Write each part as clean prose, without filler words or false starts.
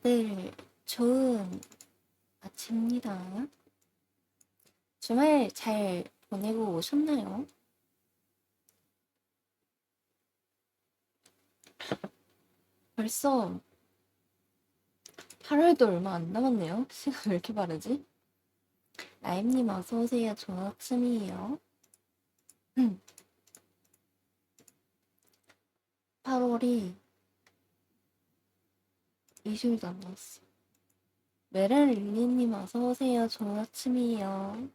네, 좋은 아침입니다. 주말 잘 보내고 오셨나요? 벌써 8월도 얼마 안 남았네요. 시간 왜 이렇게 빠르지? 라임님 어서오세요. 좋은 아침이에요. 8월이 20일도 안 남았어. 메랄 릴리님 어서오세요. 좋은 아침이에요.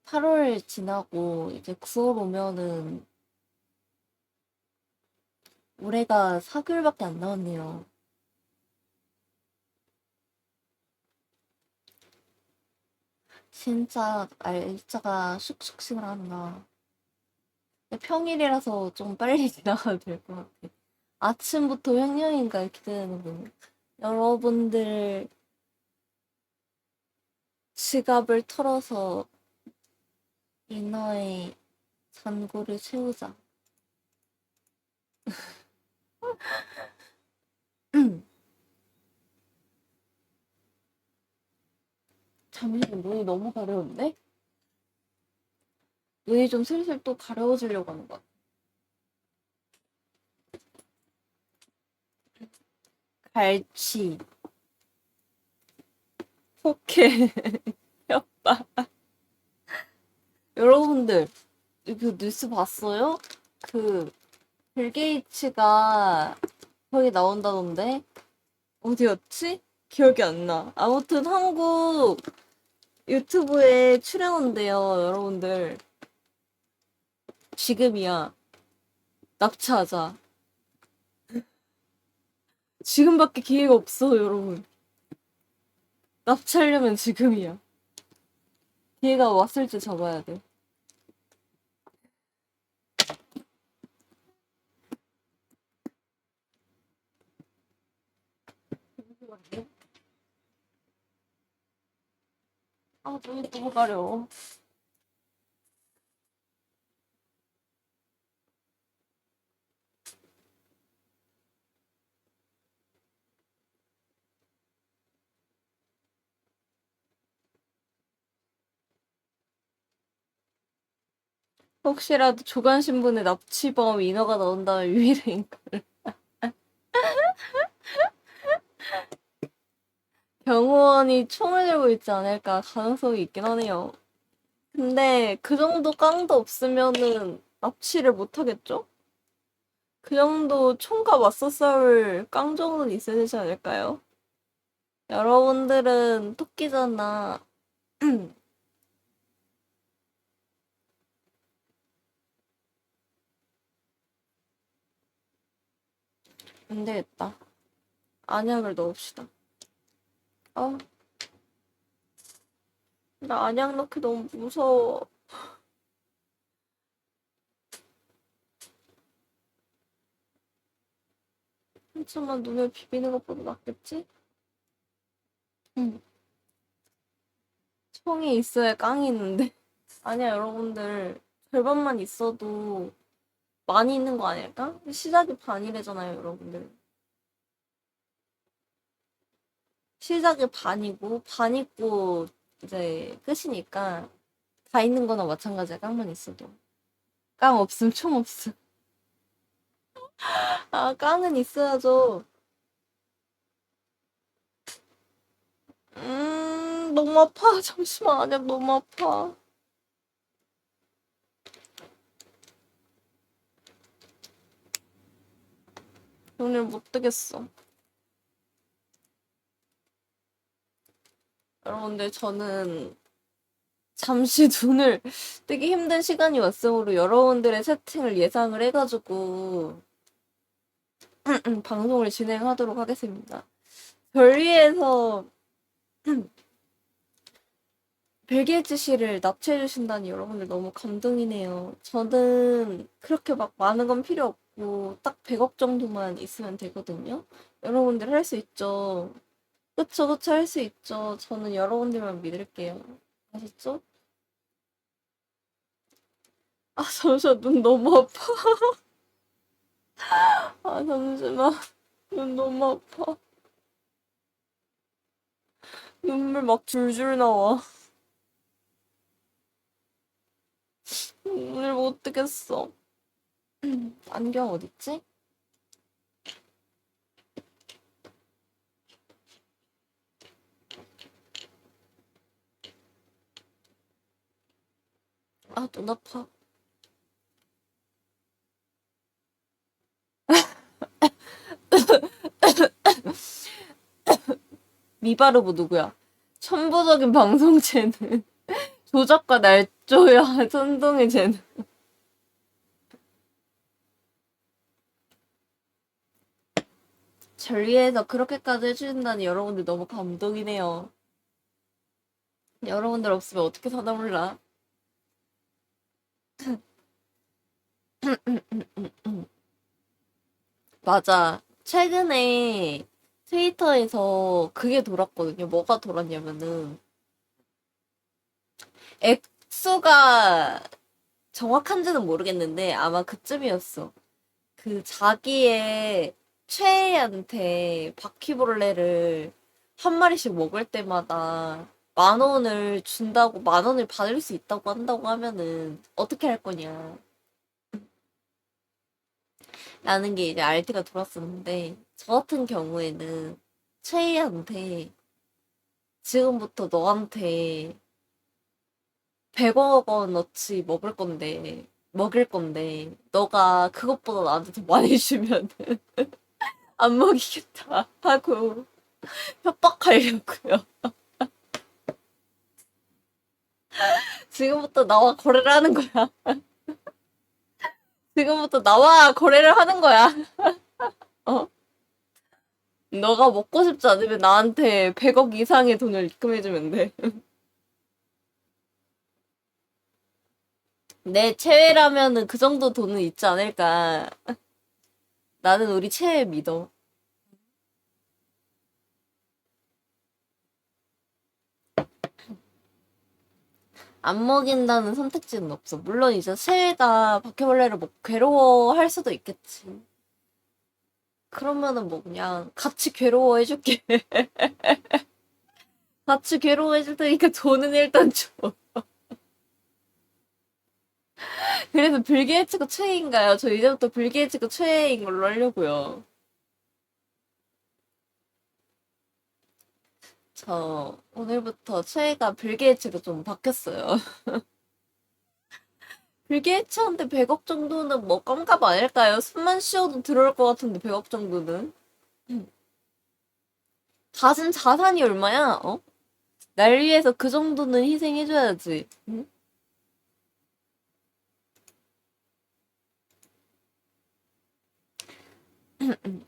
8월 지나고 이제 9월 오면은 올해가 4개월밖에 안 남았네요. 진짜 날짜가 쑥쑥 지나간다. 평일이라서 좀 빨리 지나가도 될 것 같아. 아침부터 횡령인가 이렇게 되는 여러분들 지갑을 털어서 인어의 잔고를 채우자. 잠시만, 눈이 너무 가려운데? 눈이 좀 슬슬 또 가려워지려고 하는 것 같아. 갈치. 포켓 였다. 여러분들 그 뉴스 봤어요? 그 빌 게이츠가 거기 나온다던데 어디였지? 기억이 안 나. 아무튼 한국 유튜브에 출연한대요, 여러분들. 지금이야. 납치하자. 지금밖에 기회가 없어, 여러분. 납치하려면 지금이야. 기회가 왔을 때 잡아야 돼. 아, 눈이 너무 가려. 혹시라도 조간신문에 납치범 인어가 나온다면 유일인가? 경호원이 총을 들고 있지 않을까 가능성이 있긴 하네요. 근데 그 정도 깡도 없으면은 납치를 못 하겠죠? 그 정도 총과 맞서 싸울 깡 정도는 있어야 되지 않을까요? 여러분들은 토끼잖아. 안 되겠다. 안약을 넣읍시다. 어, 나 안약 넣기 너무 무서워. 한참만 눈을 비비는 것보다 낫겠지? 응. 총이 있어야 깡이 있는데. 아니야, 여러분들. 절반만 있어도 많이 있는 거 아닐까? 시작이 반이래잖아요, 여러분들. 시작이 반이고, 반 있고, 이제 끝이니까 다 있는 거나 마찬가지야, 깡만 있어도. 깡 없음, 총 없음. 아, 깡은 있어야죠. 너무 아파. 잠시만, 안약 너무 아파. 오늘 못 뜨겠어. 여러분들, 저는 잠시 눈을 뜨기 힘든 시간이 왔으므로 여러분들의 채팅을 예상을 해가지고 방송을 진행하도록 하겠습니다. 별 위에서 빌게이츠 씨를 납치해 주신다니 여러분들 너무 감동이네요. 저는 그렇게 막 많은 건 필요 없고 딱 100억 정도만 있으면 되거든요. 여러분들 할 수 있죠. 그쵸, 그쵸, 할 수 있죠. 저는 여러분들만 믿을게요. 아셨죠? 아, 잠시만, 눈 너무 아파. 아, 잠시만. 눈 너무 아파. 눈물 막 줄줄 나와. 오늘 못 뜨겠어. 안경 어딨지? 아, 눈 아파. 미바르보 누구야? 천부적인 방송체는 조작과 날조야 선동의 쟤는. 절 위해서 그렇게까지 해주신다니 여러분들 너무 감동이네요. 여러분들 없으면 어떻게 사나 몰라. 맞아. 최근에 트위터에서 그게 돌았거든요. 뭐가 돌았냐면은 액수가 정확한지는 모르겠는데 아마 그쯤이었어. 그 자기의 최애한테 바퀴벌레를 한 마리씩 먹을 때마다 10,000원을 준다고 10,000원을 받을 수 있다고 한다고 하면은 어떻게 할 거냐. 라는 게 이제 RT가 돌았었는데 저 같은 경우에는 최애한테 지금부터 너한테 100억 원어치 먹일 건데, 너가 그것보다 나한테 더 많이 주면 안 먹이겠다 하고 협박하려고요. 지금부터 나와 거래를 하는 거야. 지금부터 나와 거래를 하는 거야. 어? 너가 먹고 싶지 않으면 나한테 100억 이상의 돈을 입금해주면 돼. 내 최애라면은 그 정도 돈은 있지 않을까. 나는 우리 최애 믿어. 안 먹인다는 선택지는 없어. 물론 이제 최애가 바퀴벌레를 먹고 괴로워할 수도 있겠지. 그러면은 뭐 그냥 같이 괴로워해줄게. 같이 괴로워해줄 테니까 돈은 일단 줘. 그래서 빌 게이츠가 최애인가요? 저 이제부터 빌 게이츠가 최애인 걸로 하려고요. 저 오늘부터 최애가 빌 게이츠가 좀 바뀌었어요. 빌 게이츠한테 100억 정도는 뭐 껌값 아닐까요? 숨만 쉬어도 들어올 것 같은데 100억 정도는. 가진 자산이 얼마야? 어? 날 위해서 그 정도는 희생해줘야지. 응?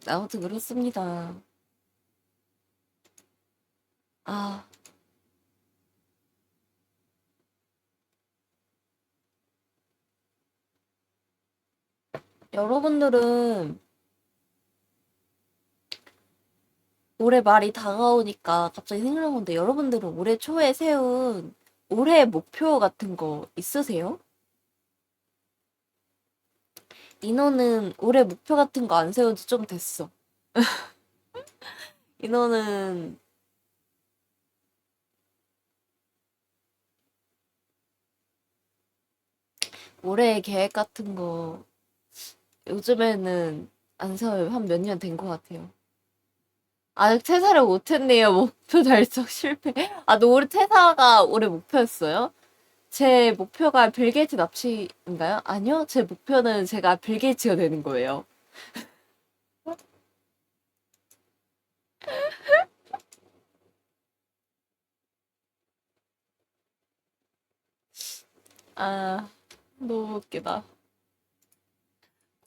아무튼 그렇습니다. 아, 여러분들은 올해 말이 다가오니까 갑자기 생각난 건데 여러분들은 올해 초에 세운 올해 목표 같은 거 있으세요? 인호는 올해 목표 같은 거 안 세운 지 좀 됐어. 인호는 올해 계획 같은 거 요즘에는 안 세워요. 한 몇 년 된 것 같아요. 아직 퇴사를 못했네요. 목표 달성 실패. 아, 너 올해 퇴사가 올해 목표였어요? 제 목표가 빌 게이츠 납치인가요? 아니요. 제 목표는 제가 빌 게이츠가 되는 거예요. 아, 너무 웃기다.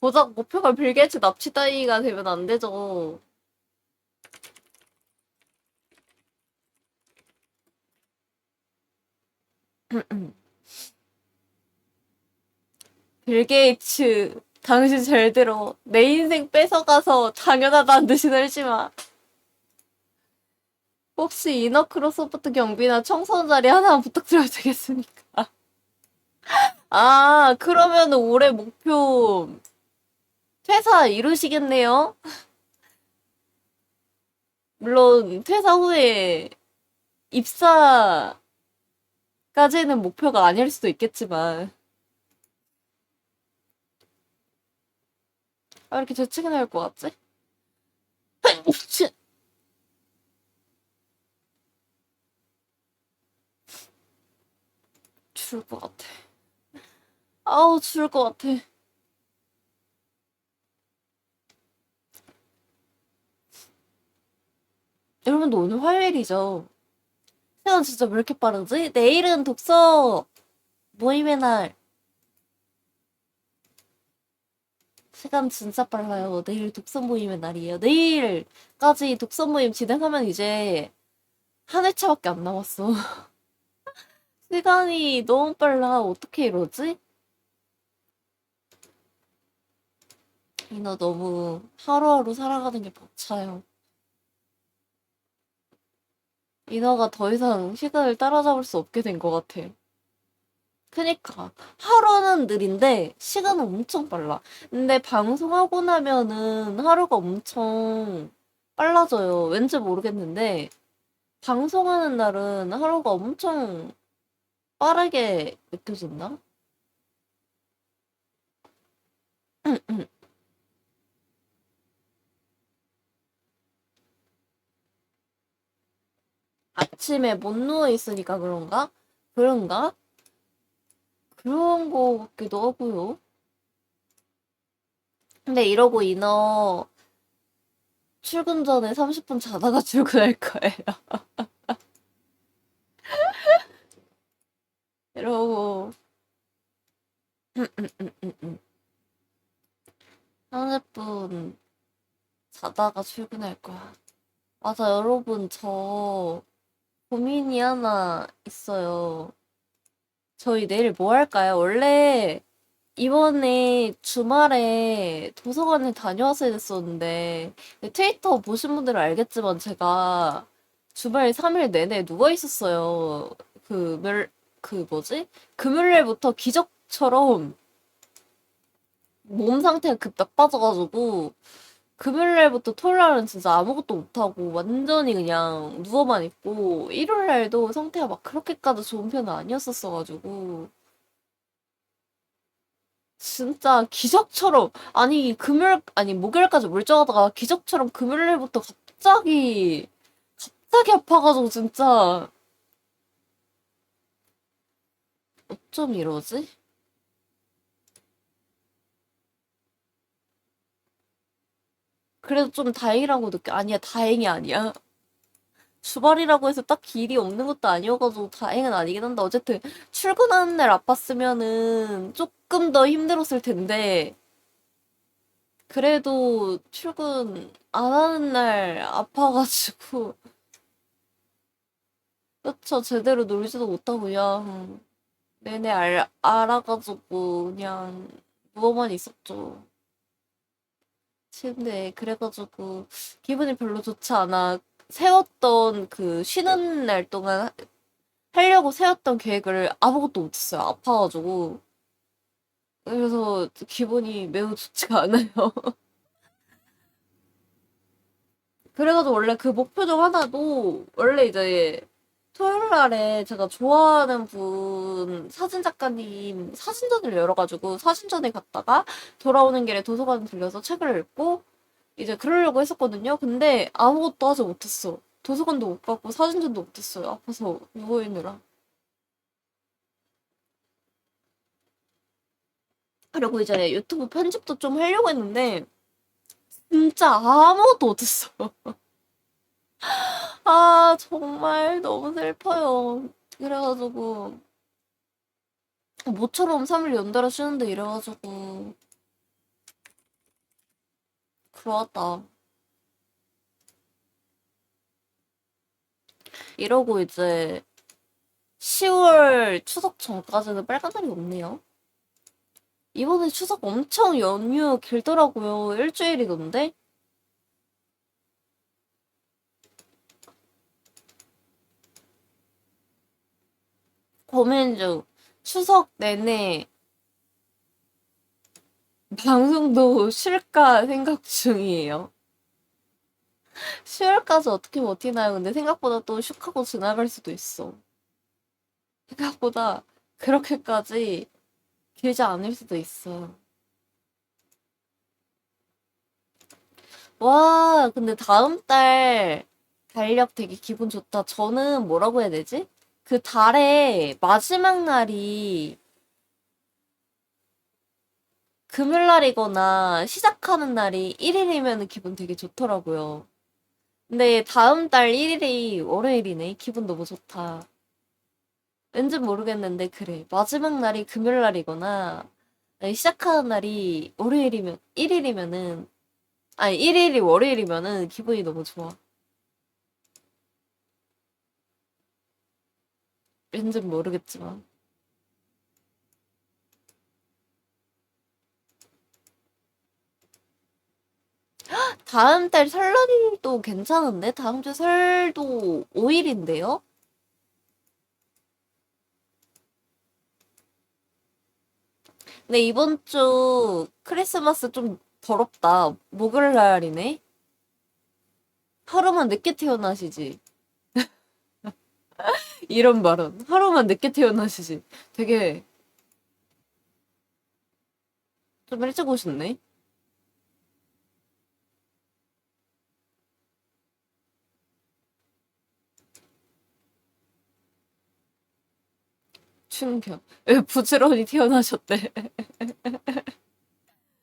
고작 목표가 빌 게이츠 납치 따위가 되면 안 되죠. 빌 게이츠, 당신 잘 들어. 내 인생 뺏어가서 당연하다는 듯이 놀지 마. 혹시 이너크로소프트 경비나 청소년 자리 하나 부탁드려도 되겠습니까? 아, 그러면 올해 목표 퇴사 이루시겠네요? 물론 퇴사 후에 입사까지는 목표가 아닐 수도 있겠지만 아, 왜 이렇게 재채기 나올 것 같지? 죽을 것 같아. 아우, 죽을 것 같아. 여러분도 오늘 화요일이죠? 시간 진짜 왜 이렇게 빠르지? 내일은 독서 모임의 날. 시간 진짜 빨라요. 내일 독서 모임의 날이에요. 내일까지 독서 모임 진행하면 이제 한 회차밖에 안 남았어. 시간이 너무 빨라. 어떻게 이러지? 이너 너무 하루하루 살아가는 게 벅차요. 이너가 더 이상 시간을 따라잡을 수 없게 된 것 같아. 그니까 하루는 느린데 시간은 엄청 빨라. 근데 방송하고 나면은 하루가 엄청 빨라져요. 왠지 모르겠는데 방송하는 날은 하루가 엄청 빠르게 느껴진다? 아침에 못 누워 있으니까 그런가? 그런가? 그런 거 같기도 하고요. 근데 이러고 인어 출근 전에 30분 자다가 출근할 거예요. 이러고 30분 자다가 출근할 거야. 맞아, 여러분, 저 고민이 하나 있어요. 저희 내일 뭐 할까요? 원래 이번에 주말에 도서관에 다녀왔어야 됐었는데, 트위터 보신 분들은 알겠지만 제가 주말 3일 내내 누워 있었어요. 그, 그 뭐지? 금요일부터 기적처럼 몸 상태가 급 나빠져가지고, 금요일날부터 토요일날은 진짜 아무것도 못하고 완전히 그냥 누워만 있고, 일요일날도 상태가 막 그렇게까지 좋은 편은 아니었었어가지고, 진짜 기적처럼 아니 금요일 아니 목요일까지 멀쩡하다가 기적처럼 금요일부터 갑자기 아파가지고 진짜 어쩜 이러지? 그래도 좀 다행이라고 느껴. 아니야, 다행이 아니야. 주말이라고 해서 딱히 일이 없는 것도 아니어가지고 다행은 아니긴 한데 어쨌든 출근하는 날 아팠으면은 조금 더 힘들었을 텐데 그래도 출근 안 하는 날 아파가지고 그쵸, 제대로 놀지도 못하고 그냥 내내 알아가지고 그냥 누워만 있었죠. 침대에. 그래가지고 기분이 별로 좋지 않아. 세웠던 그 쉬는 날 동안 하려고 세웠던 계획을 아무것도 못했어요. 아파가지고. 그래서 기분이 매우 좋지가 않아요. 그래가지고 원래 그 목표 중 하나도 원래 이제 토요일 날에 제가 좋아하는 분 사진 작가님 사진전을 열어가지고 사진전에 갔다가 돌아오는 길에 도서관 들려서 책을 읽고 이제 그러려고 했었거든요. 근데 아무것도 하지 못했어. 도서관도 못 갔고 사진전도 못했어요. 아파서 누워있느라. 그리고 이제 유튜브 편집도 좀 하려고 했는데 진짜 아무것도 못했어. 아, 정말 너무 슬퍼요. 그래가지고 모처럼 3일 연달아 쉬는데 이래가지고 그러다. 이러고 이제 10월 추석 전까지는 빨간 날이 없네요. 이번에 추석 엄청 연휴 길더라고요. 일주일이던데? 고민 중. 추석 내내 방송도 쉴까 생각 중이에요. 10월까지 어떻게 버티나요? 근데 생각보다 또 슉 하고 지나갈 수도 있어. 생각보다 그렇게까지 길지 않을 수도 있어. 와, 근데 다음 달 달력 되게 기분 좋다. 저는 뭐라고 해야 되지? 그 달의 마지막 날이 금요일 날이거나 시작하는 날이 1일이면 기분 되게 좋더라고요. 근데 다음 달 1일이 월요일이네. 기분 너무 좋다. 왠지 모르겠는데 그래. 마지막 날이 금요일 날이거나 아니, 시작하는 날이 월요일이면 1일이면은 아니 1일이 월요일이면은 기분이 너무 좋아. 왠지 모르겠지만. 다음 달 설날도 괜찮은데? 다음 주 설도 5일인데요? 근데 이번 주 크리스마스 좀 더럽다. 목요일 날이네? 하루만 늦게 태어나시지. 이런 발언. 하루만 늦게 태어나시지. 되게 좀 일찍 오셨네? 충격. 왜 부지런히 태어나셨대.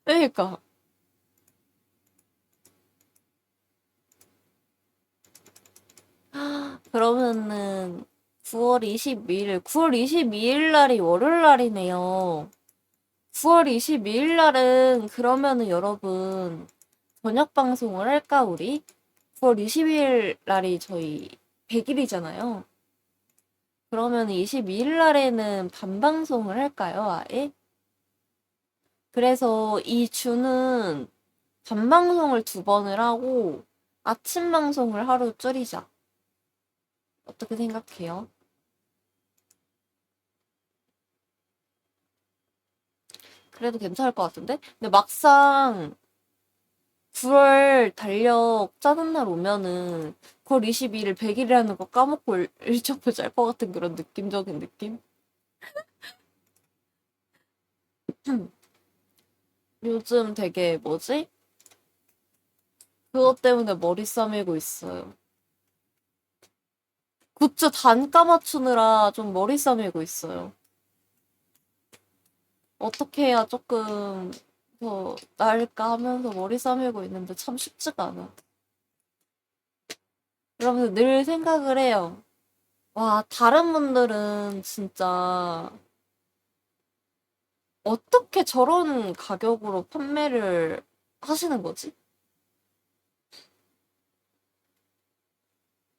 그러니까. 그러면은 9월 22일 날이 월요일 날이네요. 9월 22일 날은 그러면은 여러분 저녁 방송을 할까 우리? 9월 22일 날이 저희 100일이잖아요. 그러면 22일 날에는 밤 방송을 할까요, 아예? 그래서 이 주는 밤 방송을 2번을 하고 아침 방송을 하루 줄이자. 어떻게 생각해요? 그래도 괜찮을 것 같은데? 근데 막상 9월 달력 짜는 날 오면은 9월 22일 100일이라는 거 까먹고 일정표 짤 것 같은 그런 느낌적인 느낌? 요즘 되게 뭐지? 그것 때문에 머리 싸매고 있어요. 굿즈 단가 맞추느라 좀 머리 싸매고 있어요. 어떻게 해야 조금 더 나을까 하면서 머리 싸매고 있는데 참 쉽지가 않아. 그러면서 늘 생각을 해요. 와, 다른 분들은 진짜 어떻게 저런 가격으로 판매를 하시는 거지?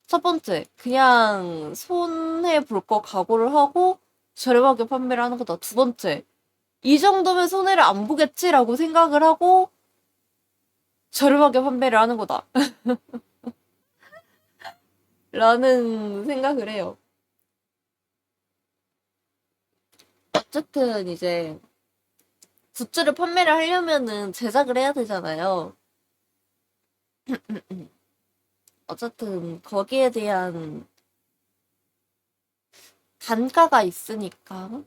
첫 번째, 그냥 손해 볼 거 각오를 하고 저렴하게 판매를 하는 거다. 두 번째, 이 정도면 손해를 안 보겠지라고 생각을 하고 저렴하게 판매를 하는 거다. 라는 생각을 해요. 어쨌든 이제 굿즈를 판매를 하려면은 제작을 해야 되잖아요. 어쨌든 거기에 대한 단가가 있으니까.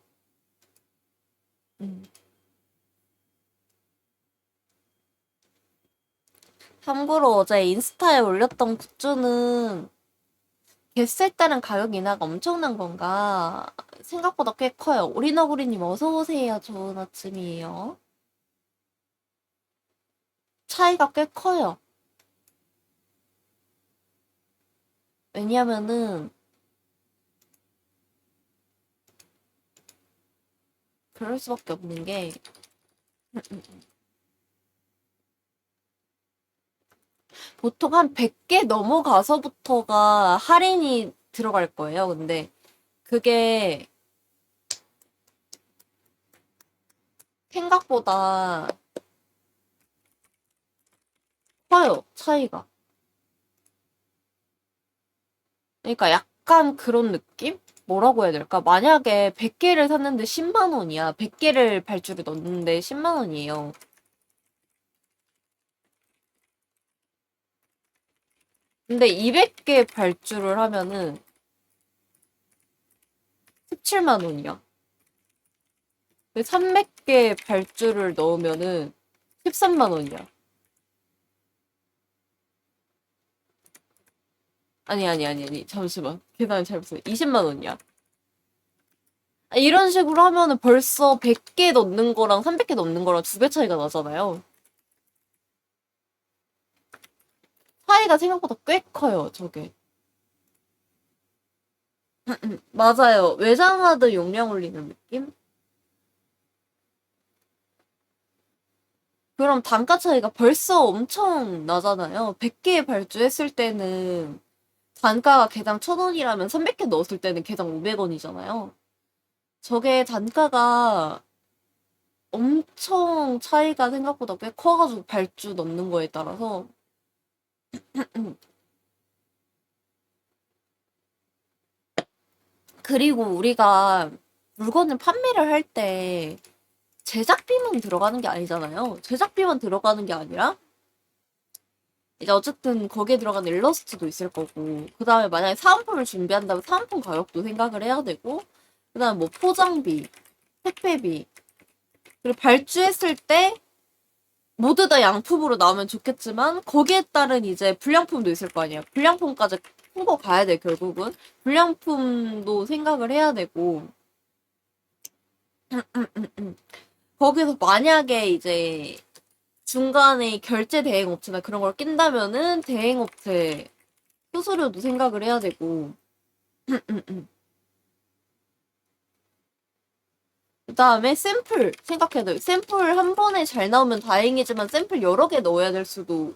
음. 참고로 어제 인스타에 올렸던 굿즈는 겟을 따른 가격 인하가 엄청난 건가? 생각보다 꽤 커요. 오리너구리님 어서오세요. 좋은 아침이에요. 차이가 꽤 커요. 왜냐면은, 그럴 수밖에 없는 게, 보통 한 100개 넘어가서부터가 할인이 들어갈 거예요. 근데 그게 생각보다 커요. 차이가. 그러니까 약간 그런 느낌? 뭐라고 해야 될까? 만약에 100개를 샀는데 10만 원이야. 100개를 발주를 넣는데 10만 원이에요. 근데 200개 발주를 하면은 17만 원이야. 300개 발주를 넣으면은 13만 원이야. 아니. 잠시만. 계산 잘못했어. 20만 원이야. 이런 식으로 하면은 벌써 100개 넣는 거랑 300개 넣는 거랑 2배 차이가 나잖아요. 차이가 생각보다 꽤 커요, 저게. 맞아요. 외장하드 용량 올리는 느낌? 그럼 단가 차이가 벌써 엄청 나잖아요. 100개 발주했을 때는 단가가 개당 1,000원이라면 300개 넣었을 때는 개당 500원이잖아요. 저게 단가가 엄청 차이가 생각보다 꽤 커가지고 발주 넣는 거에 따라서 그리고 우리가 물건을 판매를 할 때 제작비만 들어가는 게 아니잖아요. 제작비만 들어가는 게 아니라 이제 어쨌든 거기에 들어가는 일러스트도 있을 거고 그 다음에 만약에 사은품을 준비한다면 사은품 가격도 생각을 해야 되고 그 다음에 뭐 포장비, 택배비 그리고 발주했을 때 모두 다 양품으로 나오면 좋겠지만 거기에 따른 이제 불량품도 있을 거 아니에요. 불량품까지 풀고 가야 돼 결국은. 불량품도 생각을 해야 되고 거기서 만약에 이제 중간에 결제 대행업체나 그런 걸 낀다면은 대행업체 수수료도 생각을 해야 되고, 그 다음에 샘플 생각해야 돼요. 샘플 한 번에 잘 나오면 다행이지만 샘플 여러 개 넣어야 될 수도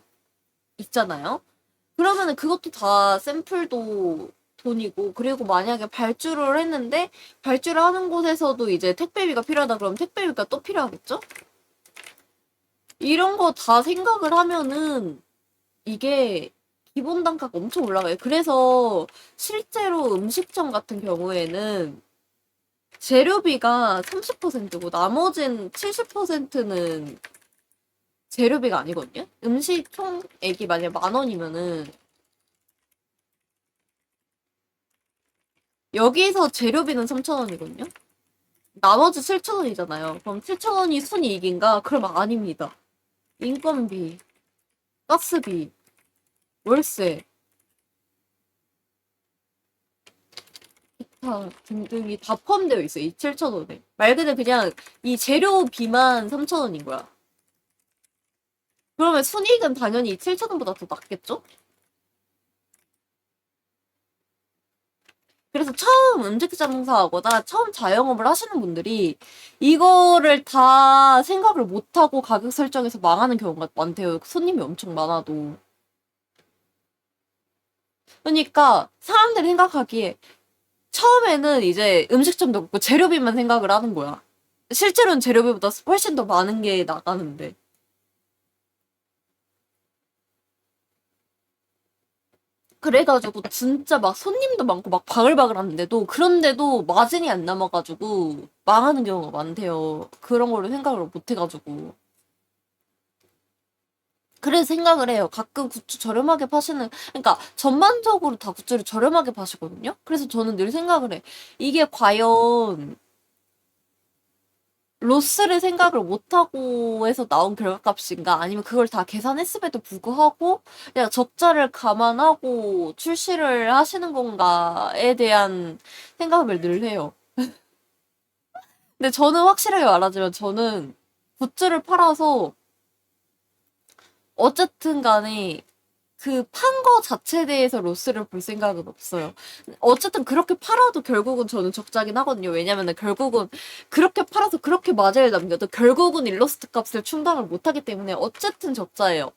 있잖아요. 그러면은 그것도 다 샘플도 돈이고, 그리고 만약에 발주를 했는데 발주를 하는 곳에서도 이제 택배비가 필요하다 그러면 택배비가 또 필요하겠죠? 이런 거 다 생각을 하면은 이게 기본 단가가 엄청 올라가요. 그래서 실제로 음식점 같은 경우에는 재료비가 30%고 나머진 70%는 재료비가 아니거든요. 음식 총액이 만약 10,000원이면은 여기서 재료비는 3,000원이거든요. 나머지 7,000원이잖아요. 그럼 7,000원이 순이익인가? 그럼 아닙니다. 인건비, 가스비, 월세, 기타 등등이 다 포함되어 있어요. 이 7,000원에. 말 그대로 그냥 이 재료비만 3,000원인 거야. 그러면 순이익은 당연히 이 7,000원보다 더 낮겠죠? 그래서 처음 음식점 장사하거나 처음 자영업을 하시는 분들이 이거를 다 생각을 못하고 가격 설정에서 망하는 경우가 많대요. 손님이 엄청 많아도. 그러니까 사람들이 생각하기에 처음에는 이제 음식점도 없고 재료비만 생각을 하는 거야. 실제로는 재료비보다 훨씬 더 많은 게 나가는데. 그래가지고 진짜 막 손님도 많고 막 바글바글 하는데도 그런데도 마진이 안 남아가지고 망하는 경우가 많대요. 그런 거를 생각을 못 해가지고. 그래서 생각을 해요. 가끔 굿즈 저렴하게 파시는, 그러니까 전반적으로 다 굿즈를 저렴하게 파시거든요? 그래서 저는 늘 생각을 해. 이게 과연 로스를 생각을 못하고 해서 나온 결과값인가? 아니면 그걸 다 계산했음에도 불구하고 그냥 적자를 감안하고 출시를 하시는 건가에 대한 생각을 늘 해요. 근데 저는 확실하게 말하자면 저는 굿즈를 팔아서 어쨌든 간에 그 판 거 자체에 대해서 로스를 볼 생각은 없어요. 어쨌든 그렇게 팔아도 결국은 저는 적자긴 하거든요. 왜냐면은 결국은 그렇게 팔아서 그렇게 마진을 남겨도 결국은 일러스트 값을 충당을 못하기 때문에 어쨌든 적자예요.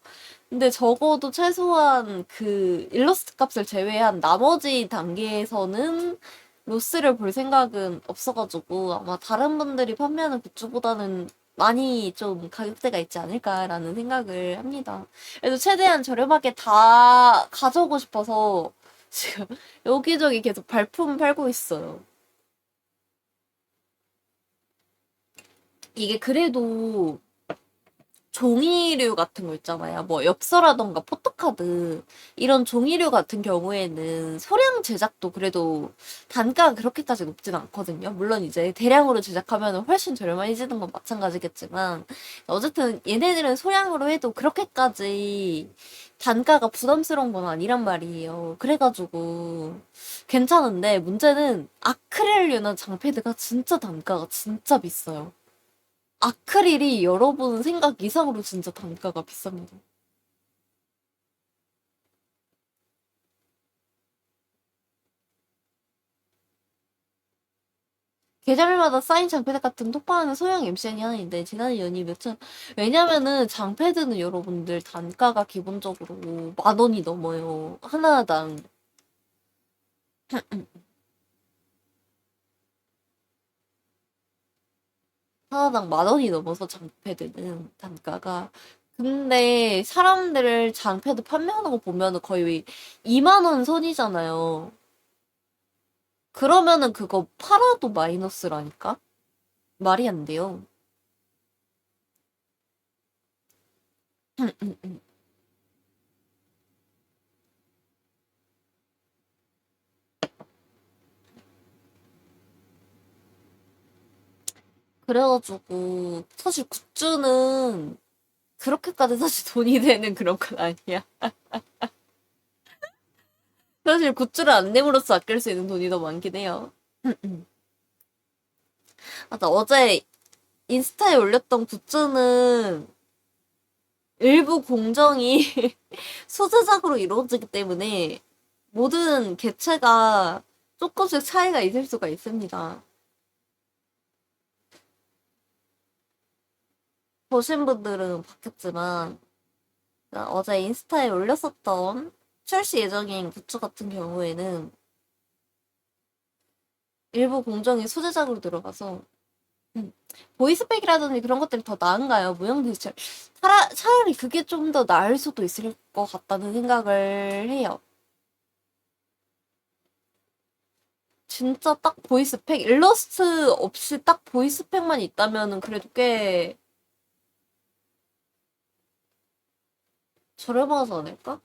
근데 적어도 최소한 그 일러스트 값을 제외한 나머지 단계에서는 로스를 볼 생각은 없어가지고 아마 다른 분들이 판매하는 굿즈보다는 많이 좀 가격대가 있지 않을까라는 생각을 합니다. 그래서 최대한 저렴하게 다 가져오고 싶어서 지금 여기저기 계속 발품 팔고 있어요. 이게 그래도 종이류 같은 거 있잖아요. 뭐 엽서라던가 포토카드 이런 종이류 같은 경우에는 소량 제작도 그래도 단가가 그렇게까지 높진 않거든요. 물론 이제 대량으로 제작하면 훨씬 저렴해지는 건 마찬가지겠지만 어쨌든 얘네들은 소량으로 해도 그렇게까지 단가가 부담스러운 건 아니란 말이에요. 그래가지고 괜찮은데 문제는 아크릴류나 장패드가 진짜 단가가 진짜 비싸요. 아크릴이 여러분 생각 이상으로 진짜 단가가 비쌉니다. 계절마다 쌓인 장패드 같은 톡방하는 소형 MCN이 하나 있는데 지난 연이 몇천 왜냐면은 장패드는 여러분들 단가가 기본적으로 10,000원이 넘어요. 하나당. 하나당 10,000원이 넘어서 장패드는 단가가. 근데 사람들 장패드 판매하는 거 보면은 거의 2만 원 선이잖아요. 그러면은 그거 팔아도 마이너스라니까? 말이 안 돼요. 그래가지고 사실 굿즈는 그렇게까지 사실 돈이 되는 그런 건 아니야. 사실 굿즈를 안 내므로써 아낄 수 있는 돈이 더 많긴 해요. 아, 나 어제 인스타에 올렸던 굿즈는 일부 공정이 소재작으로 이루어지기 때문에 모든 개체가 조금씩 차이가 있을 수가 있습니다. 보신 분들은 봤겠지만 어제 인스타에 올렸었던 출시 예정인 굿즈 같은 경우에는 일부 공정이 소재작으로 들어가서 음, 보이스펙이라든지 그런 것들이 더 나은가요? 무형 디지털. 차라리 그게 좀 더 나을 수도 있을 것 같다는 생각을 해요. 진짜 딱 보이스펙, 일러스트 없이 딱 보이스펙만 있다면은 그래도 꽤 저렴하지 않을까?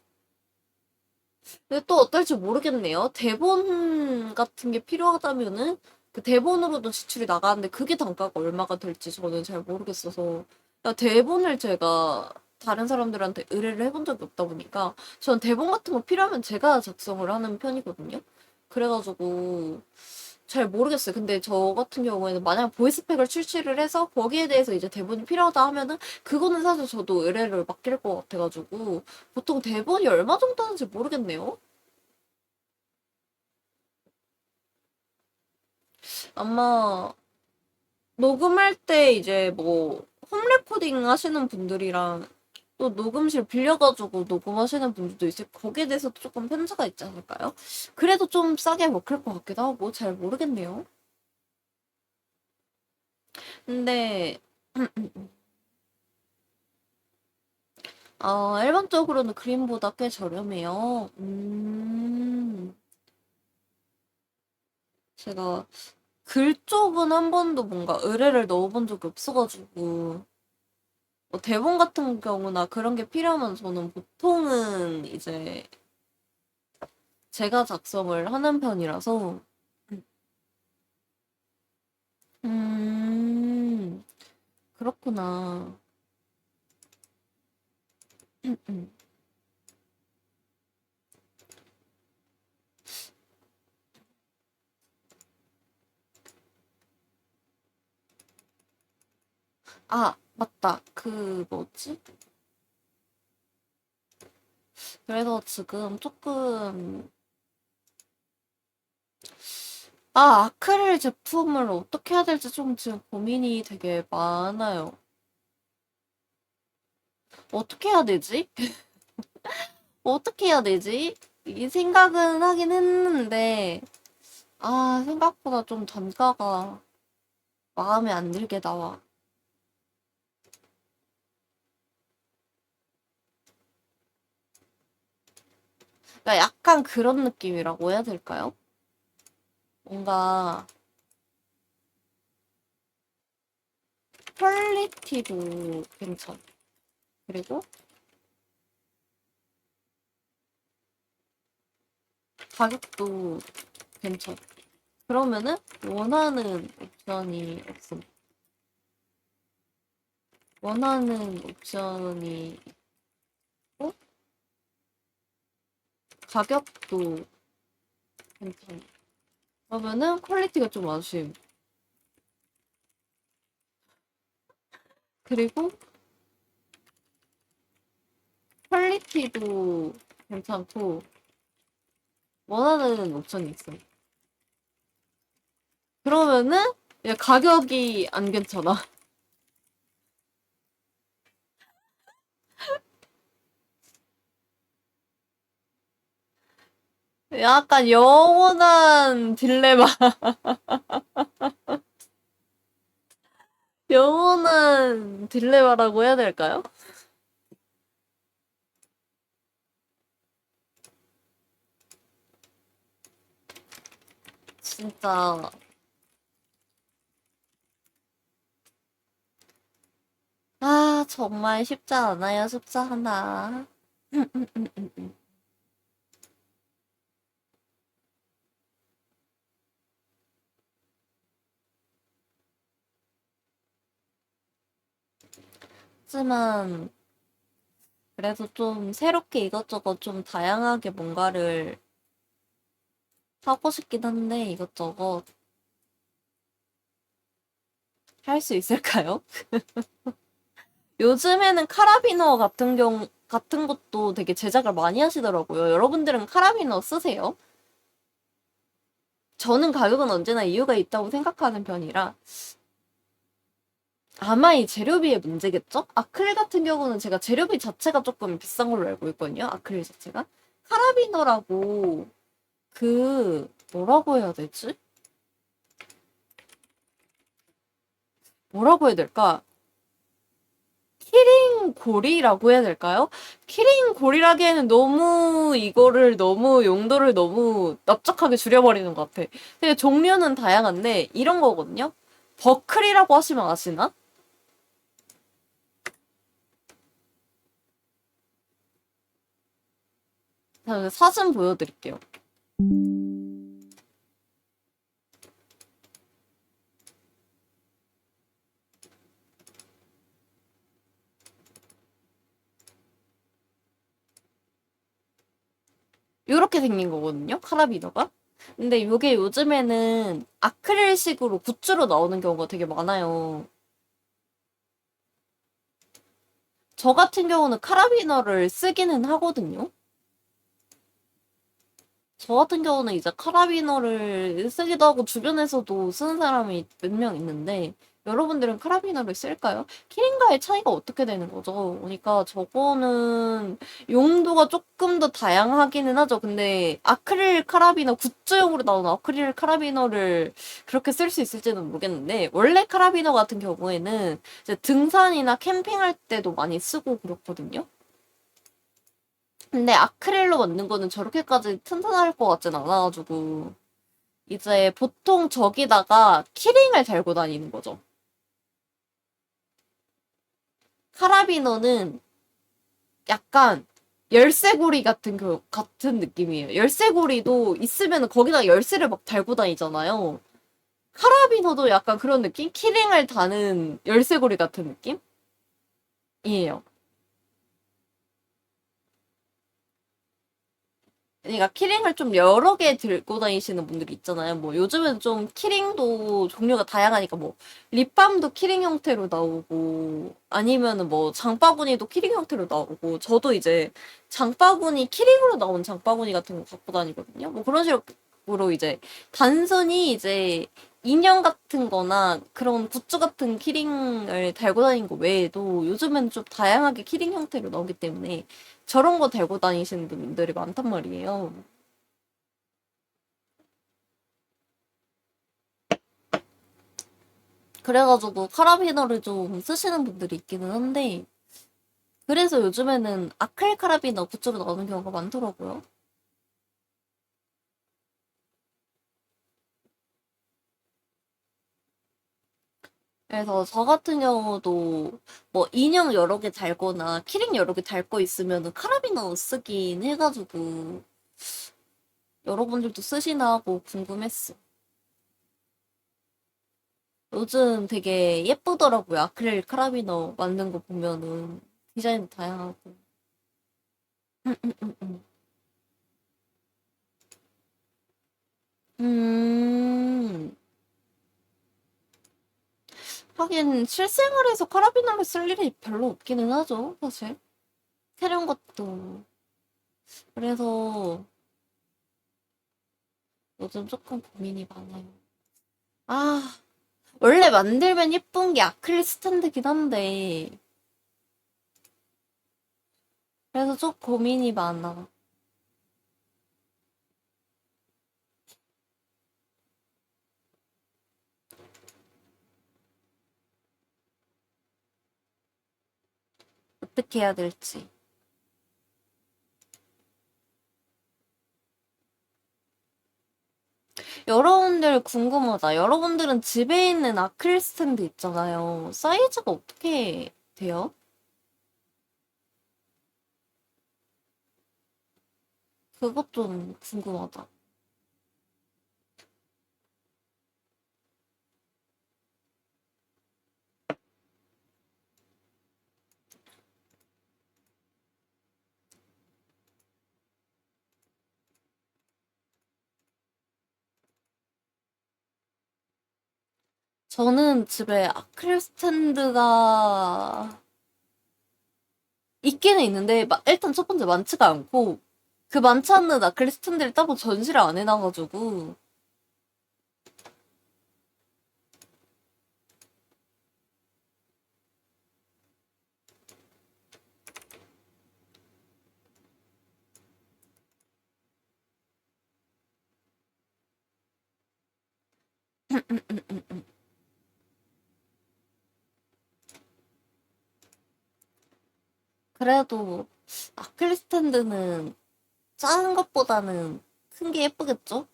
근데 또 어떨지 모르겠네요. 대본 같은 게 필요하다면은 그 대본으로도 지출이 나가는데 그게 단가가 얼마가 될지 저는 잘 모르겠어서 대본을 제가 다른 사람들한테 의뢰를 해본 적이 없다 보니까 전 대본 같은 거 필요하면 제가 작성을 하는 편이거든요. 그래가지고 잘 모르겠어요. 근데 저 같은 경우에는 만약 보이스팩을 출시를 해서 거기에 대해서 이제 대본이 필요하다 하면은 그거는 사실 저도 의뢰를 맡길 것 같아가지고 보통 대본이 얼마 정도 하는지 모르겠네요. 아마 녹음할 때 이제 뭐 홈 레코딩 하시는 분들이랑 또 녹음실 빌려가지고 녹음하시는 분들도 있을 거기에 대해서 조금 편차가 있지 않을까요? 그래도 좀 싸게 먹힐 것 같기도 하고 잘 모르겠네요. 근데 일반적으로는 그림보다 꽤 저렴해요. 제가 글 쪽은 한 번도 뭔가 의뢰를 넣어본 적이 없어가지고, 뭐 대본 같은 경우나 그런 게 필요하면 저는 보통은 이제 제가 작성을 하는 편이라서, 음, 그렇구나. 아, 맞다. 그, 뭐지? 그래서 지금 조금, 아크릴 제품을 어떻게 해야 될지 좀 지금 고민이 되게 많아요. 어떻게 해야 되지? 어떻게 해야 되지? 이 생각은 하긴 했는데, 생각보다 좀 단가가 마음에 안 들게 나와. 그러니까 약간 그런 느낌이라고 해야 될까요? 뭔가 퀄리티도 괜찮. 그리고 가격도 괜찮. 그러면은 원하는 옵션이 없음. 원하는 옵션이 있고 가격도 괜찮. 그러면은 퀄리티가 좀 아쉬움. 그리고 퀄리티도 괜찮고 원하는 옵션이 있어. 그러면은 가격이 안 괜찮아. 약간 영원한 딜레마, 영원한 딜레마라고 해야 될까요? 진짜, 정말 쉽지 않아요, 숫자 하나. 하지만, 그래도 좀 새롭게 이것저것 좀 다양하게 뭔가를 하고 싶긴 한데, 이것저것. 할 수 있을까요? 요즘에는 카라비너 같은 것도 되게 제작을 많이 하시더라고요. 여러분들은 카라비너 쓰세요? 저는 가격은 언제나 이유가 있다고 생각하는 편이라 아마 이 재료비의 문제겠죠? 아크릴 같은 경우는 제가 재료비 자체가 조금 비싼 걸로 알고 있거든요. 아크릴 자체가. 카라비너라고 뭐라고 해야 되지? 뭐라고 해야 될까? 키링 고리라고 해야 될까요? 키링 고리라기에는 너무 용도를 너무 납작하게 줄여버리는 것 같아. 되게 종류는 다양한데 이런 거거든요. 버클이라고 하시면 아시나? 자, 사진 보여드릴게요. 이렇게 생긴 거거든요. 카라비너가. 근데 이게 요즘에는 아크릴식으로 굿즈로 나오는 경우가 되게 많아요. 저 같은 경우는 카라비너를 쓰기는 하거든요. 저 같은 경우는 이제 카라비너를 쓰기도 하고 주변에서도 쓰는 사람이 몇 명 있는데 여러분들은 카라비너를 쓸까요? 키링과의 차이가 어떻게 되는 거죠? 그러니까 저거는 용도가 조금 더 다양하기는 하죠. 근데 아크릴 카라비너 굿즈용으로 나오는 아크릴 카라비너를 그렇게 쓸 수 있을지는 모르겠는데 원래 카라비너 같은 경우에는 이제 등산이나 캠핑할 때도 많이 쓰고 그렇거든요. 근데 아크릴로 만든 거는 저렇게까지 튼튼할 것 같진 않아가지고 이제 보통 저기다가 키링을 달고 다니는 거죠. 카라비너는 약간 열쇠고리 같은 느낌이에요. 열쇠고리도 있으면 거기다 열쇠를 막 달고 다니잖아요. 카라비너도 약간 그런 느낌? 키링을 다는 열쇠고리 같은 느낌이에요. 그러니까 키링을 좀 여러 개 들고 다니시는 분들이 있잖아요. 뭐 요즘은 좀 키링도 종류가 다양하니까 뭐 립밤도 키링 형태로 나오고 아니면은 뭐 장바구니도 키링 형태로 나오고 저도 이제 장바구니 키링으로 나온 장바구니 같은 거 갖고 다니거든요. 뭐 그런 식으로 이제 단순히 이제 인형 같은 거나 그런 굿즈 같은 키링을 달고 다니는 거 외에도 요즘엔 좀 다양하게 키링 형태로 나오기 때문에 저런 거 달고 다니시는 분들이 많단 말이에요. 그래가지고 카라비너를 좀 쓰시는 분들이 있기는 한데, 그래서 요즘에는 아크릴 카라비너 굿즈로 나오는 경우가 많더라고요. 그래서 저 같은 경우도 뭐 인형 여러 개 달거나 키링 여러 개 달 거 있으면은 카라비너 쓰긴 해가지고 여러분들도 쓰시나 하고 궁금했어. 요즘 되게 예쁘더라고요. 아크릴 카라비너 만든 거 보면은 디자인도 다양하고. 음. 음, 하긴 실생활에서 카라비너를 쓸 일이 별로 없기는 하죠, 사실. 새로운 것도. 그래서 요즘 조금 고민이 많아요. 아, 원래 만들면 예쁜 게 아크릴 스탠드긴 한데, 그래서 좀 고민이 많아. 어떻게 해야 될지. 여러분들 궁금하다. 여러분들은 집에 있는 아크릴 스탠드 있잖아요. 사이즈가 어떻게 돼요? 그것 좀 궁금하다. 저는 집에 아크릴 스탠드가 있기는 있는데 일단 첫 번째 많지가 않고 그 많지 않는 아크릴 스탠드를 따로 전시를 안 해놔가지고 그래도 아크릴 스탠드는 작은 것보다는 큰 게 예쁘겠죠?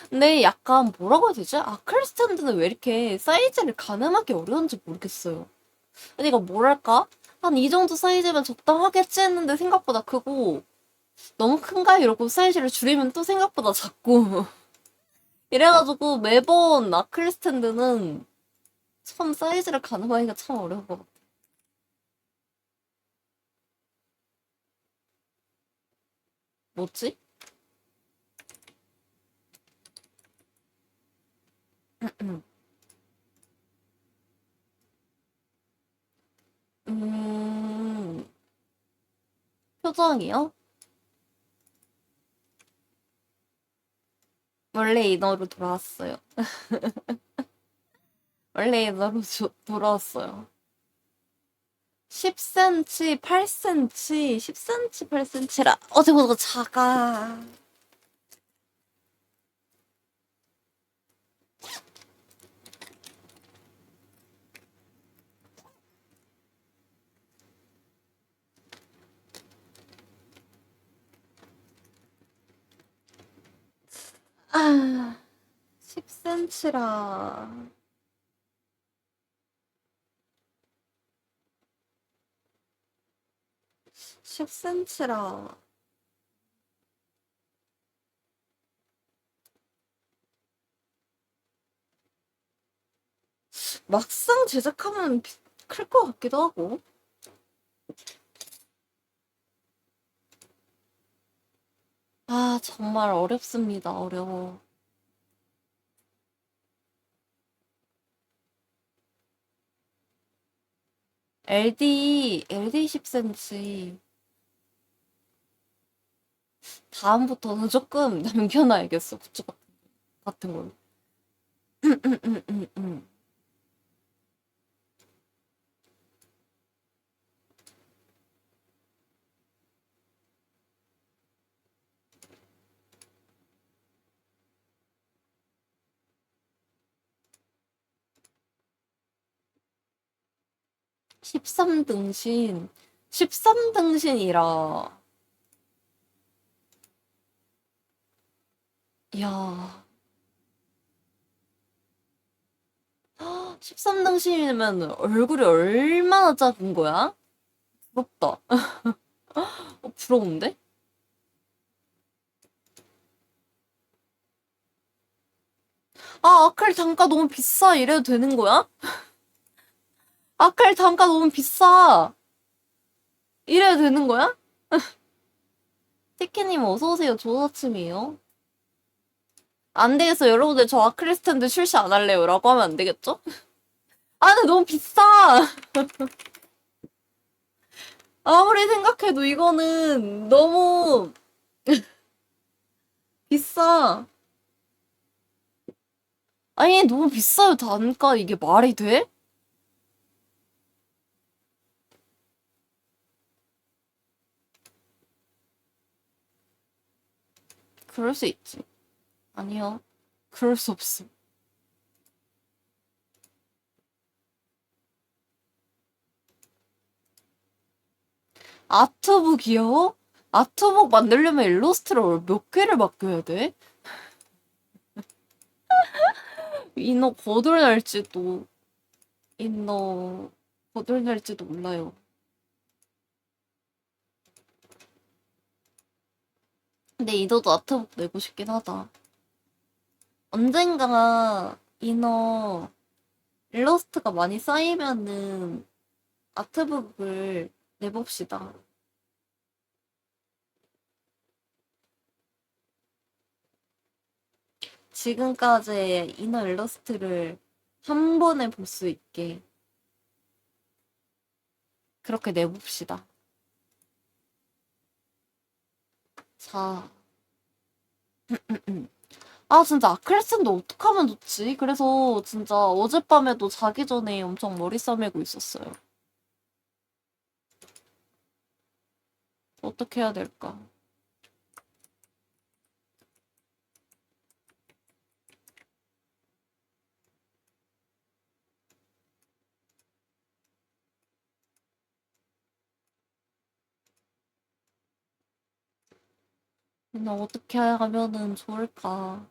근데 약간 뭐라고 해야 되지? 아크릴 스탠드는 왜 이렇게 사이즈를 가늠하기 어려운지 모르겠어요. 그러니까 뭐랄까? 한 이 정도 사이즈면 적당하겠지 했는데 생각보다 크고 너무 큰가? 이러고 사이즈를 줄이면 또 생각보다 작고 이래가지고 매번 아크릴 스탠드는 참 사이즈를 가늠하기가 참 어려운 것 같아. 뭐지? 음, 표정이요? 원래 인어로 돌아왔어요. 원래 인어로 돌아왔어요. 10cm, 8cm, 10cm, 8cm라. 어제보다 작아. 아, 10cm라. 10cm라. 막상 제작하면 클 것 같기도 하고. 아, 정말 어렵습니다. 어려워. LD 10cm. 다음부터는 조금 남겨놔야겠어. 굿즈 같은 걸. 13등신. 13등신이라. 야, 13등신이면 얼굴이 얼마나 작은 거야? 부럽다. 부러운데? 아, 아칼 단가 너무 비싸. 이래도 되는 거야? 아칼 단가 너무 비싸. 이래도 되는 거야? 티키님 어서오세요. 좋은 아침이에요. 안 되겠어. 여러분들 저 아크릴 스탠드 출시 안 할래요. 라고 하면 안 되겠죠? 아, 근데 너무 비싸. 아무리 생각해도 이거는 너무 비싸. 아니, 너무 비싸요. 단가. 이게 말이 돼? 그럴 수 있지. 아니요. 그럴 수 없어. 아트북이요? 아트북 만들려면 일러스트를 몇 개를 맡겨야 돼? 인어 거덜날지도, 인어 거덜날지도 몰라요. 근데 인어도 아트북 내고 싶긴 하다. 언젠가 인어 일러스트가 많이 쌓이면은 아트북을 내봅시다. 지금까지의 인어 일러스트를 한 번에 볼 수 있게 그렇게 내봅시다. 자, 아, 진짜 아크레슨도 어떡하면 좋지? 그래서 진짜 어젯밤에도 자기 전에 엄청 머리 싸매고 있었어요. 어떻게 해야 될까? 나 어떻게 하면은 좋을까?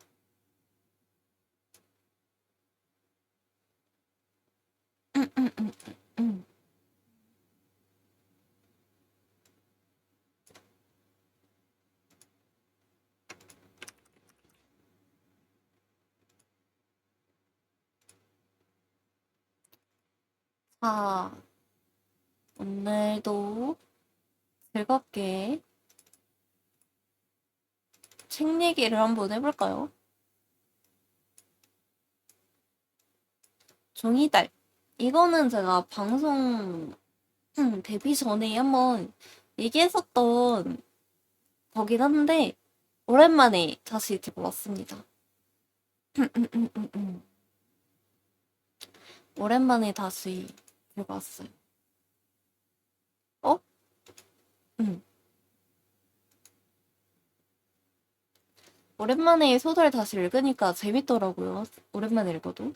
음. 자, 오늘도 즐겁게 책 얘기를 한번 해볼까요? 종이달. 이거는 제가 방송 데뷔 전에 한번 얘기했었던 거긴 한데, 오랜만에 다시 들고 왔습니다. 오랜만에 다시 들고 왔어요. 어? 음. 오랜만에 소설 다시 읽으니까 재밌더라고요. 오랜만에 읽어도.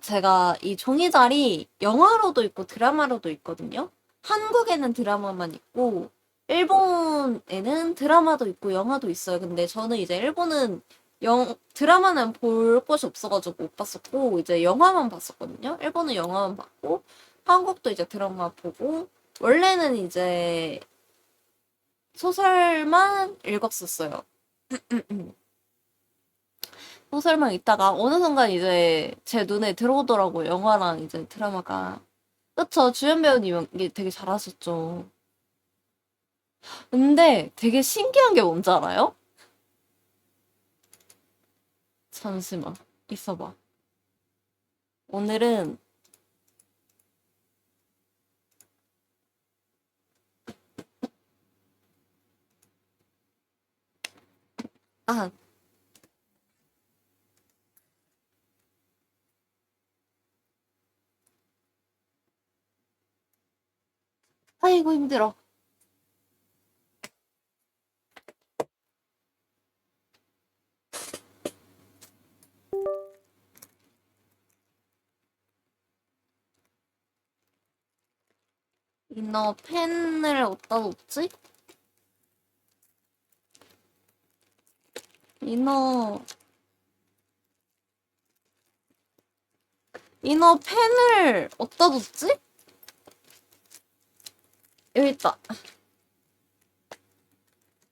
제가 이 종이자리 영화로도 있고 드라마로도 있거든요. 한국에는 드라마만 있고, 일본에는 드라마도 있고 영화도 있어요. 근데 저는 이제 일본은 드라마는 볼 곳이 없어가지고 못 봤었고, 이제 영화만 봤었거든요. 일본은 영화만 봤고, 한국도 이제 드라마 보고, 원래는 이제 소설만 읽었었어요. 소설만 읽다가 어느 순간 이제 제 눈에 들어오더라고요. 영화랑 이제 드라마가. 그쵸. 주연 배우님 이게 되게 잘하셨죠. 근데 되게 신기한 게 뭔지 알아요? 잠시만. 있어봐. 오늘은, 아, 아이고, 힘들어. 너 펜을 어디다 놓지? 이너, 이너 펜을 어디다 놓지? 여기 있다.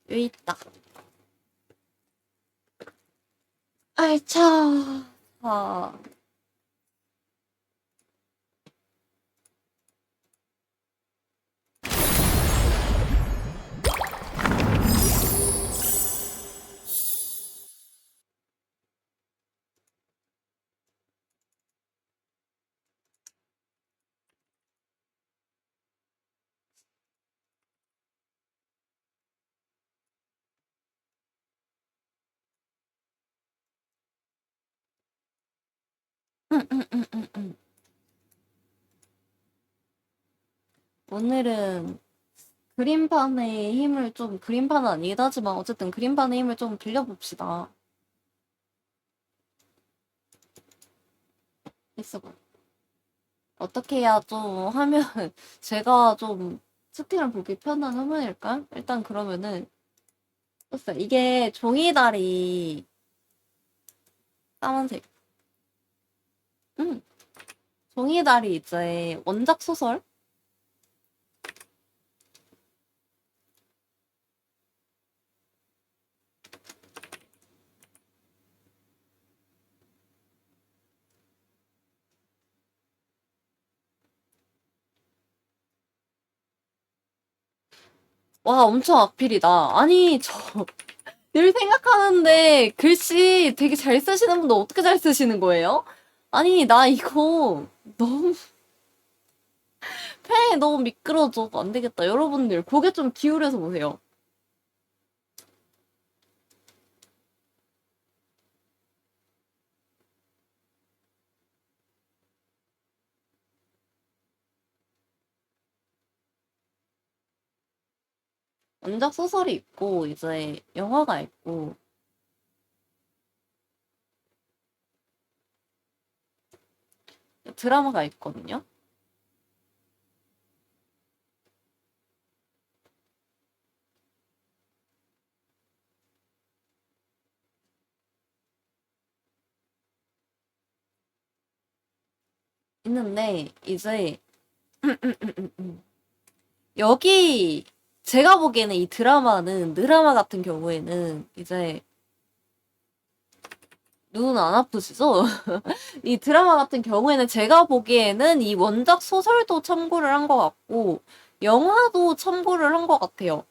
여기 있다. 아이, 차. 아, 오늘은 그림판의 힘을 좀, 그림판은 아니다지만 어쨌든 그림판의 힘을 좀 빌려봅시다. 있어봐. 어떻게 해야 좀 하면 제가 좀 스팅을 보기 편한 화면일까? 일단 그러면은 글쎄 이게 종이다리 까만색 종이다리 이제 원작 소설 와 엄청 악필이다. 아니 저 늘 생각하는데 글씨 되게 잘 쓰시는 분도 어떻게 잘 쓰시는 거예요? 아니, 나 이거 너무 펜이 너무 미끄러져. 안 되겠다. 여러분들 고개 좀 기울여서 보세요. 원작 소설이 있고 이제 영화가 있고 드라마가 있거든요. 있는데 이제 여기 제가 보기에는 이 드라마 같은 경우에는 이제 눈 안 아프시죠? 이 드라마 같은 경우에는 제가 보기에는 이 원작 소설도 참고를 한 것 같고 영화도 참고를 한 것 같아요.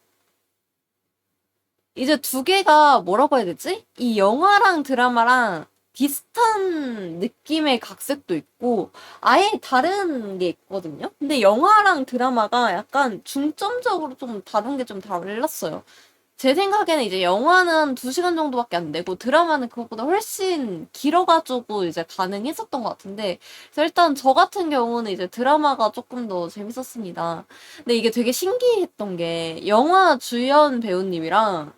이제 두 개가 뭐라고 해야 되지? 이 영화랑 드라마랑 비슷한 느낌의 각색도 있고 아예 다른 게 있거든요. 근데 영화랑 드라마가 약간 중점적으로 좀 다른 게 좀 달랐어요. 제 생각에는 이제 영화는 2시간 정도밖에 안 되고 드라마는 그것보다 훨씬 길어가지고 이제 가능했었던 것 같은데 그래서 일단 저 같은 경우는 이제 드라마가 조금 더 재밌었습니다. 근데 이게 되게 신기했던 게 영화 주연 배우님이랑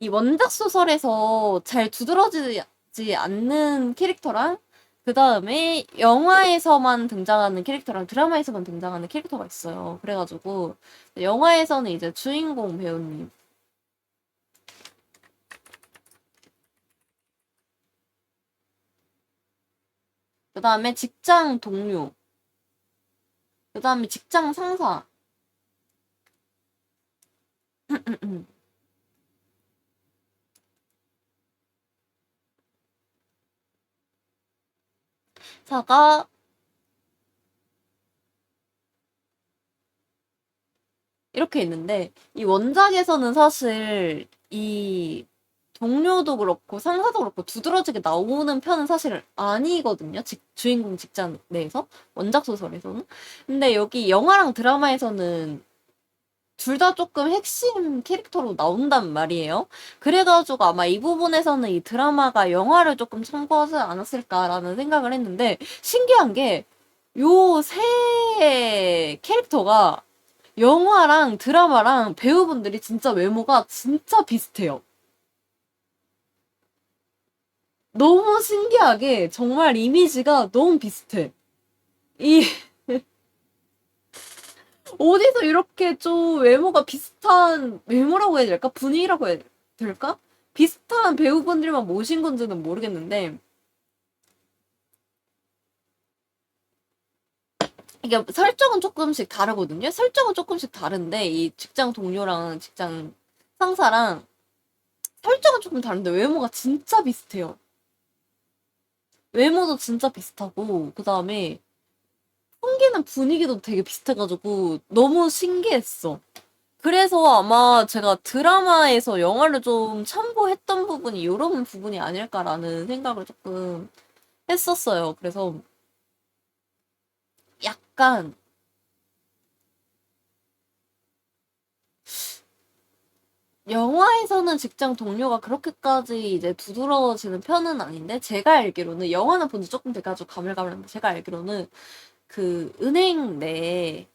이 원작 소설에서 잘 두드러지지 않는 캐릭터랑 그 다음에 영화에서만 등장하는 캐릭터랑 드라마에서만 등장하는 캐릭터가 있어요. 그래가지고 영화에서는 이제 주인공 배우님 그 다음에 직장 동료 그 다음에 직장 상사 사가 이렇게 있는데 이 원작에서는 사실 이 동료도 그렇고 상사도 그렇고 두드러지게 나오는 편은 사실 아니거든요. 주인공 직장 내에서 원작 소설에서는. 근데 여기 영화랑 드라마에서는 둘 다 조금 핵심 캐릭터로 나온단 말이에요. 그래가지고 아마 이 부분에서는 이 드라마가 영화를 조금 참고하지 않았을까라는 생각을 했는데 신기한 게 요 세 캐릭터가 영화랑 드라마랑 배우분들이 진짜 외모가 진짜 비슷해요. 너무 신기하게 정말 이미지가 너무 비슷해. 이 어디서 이렇게 좀 외모가 비슷한 외모라고 해야 될까? 분위기라고 해야 될까? 비슷한 배우분들만 모신 건지는 모르겠는데 이게 설정은 조금씩 다르거든요. 설정은 조금씩 다른데 이 직장 동료랑 직장 상사랑 설정은 조금 다른데 외모가 진짜 비슷해요. 외모도 진짜 비슷하고 그다음에 풍기는 분위기도 되게 비슷해가지고 너무 신기했어. 그래서 아마 제가 드라마에서 영화를 좀 참고했던 부분이 이런 부분이 아닐까라는 생각을 조금 했었어요. 그래서 약간 영화에서는 직장 동료가 그렇게까지 이제 두드러지는 편은 아닌데 제가 알기로는 영화는 본 지 조금 돼가지고 가물가물한데 제가 알기로는 그 은행 내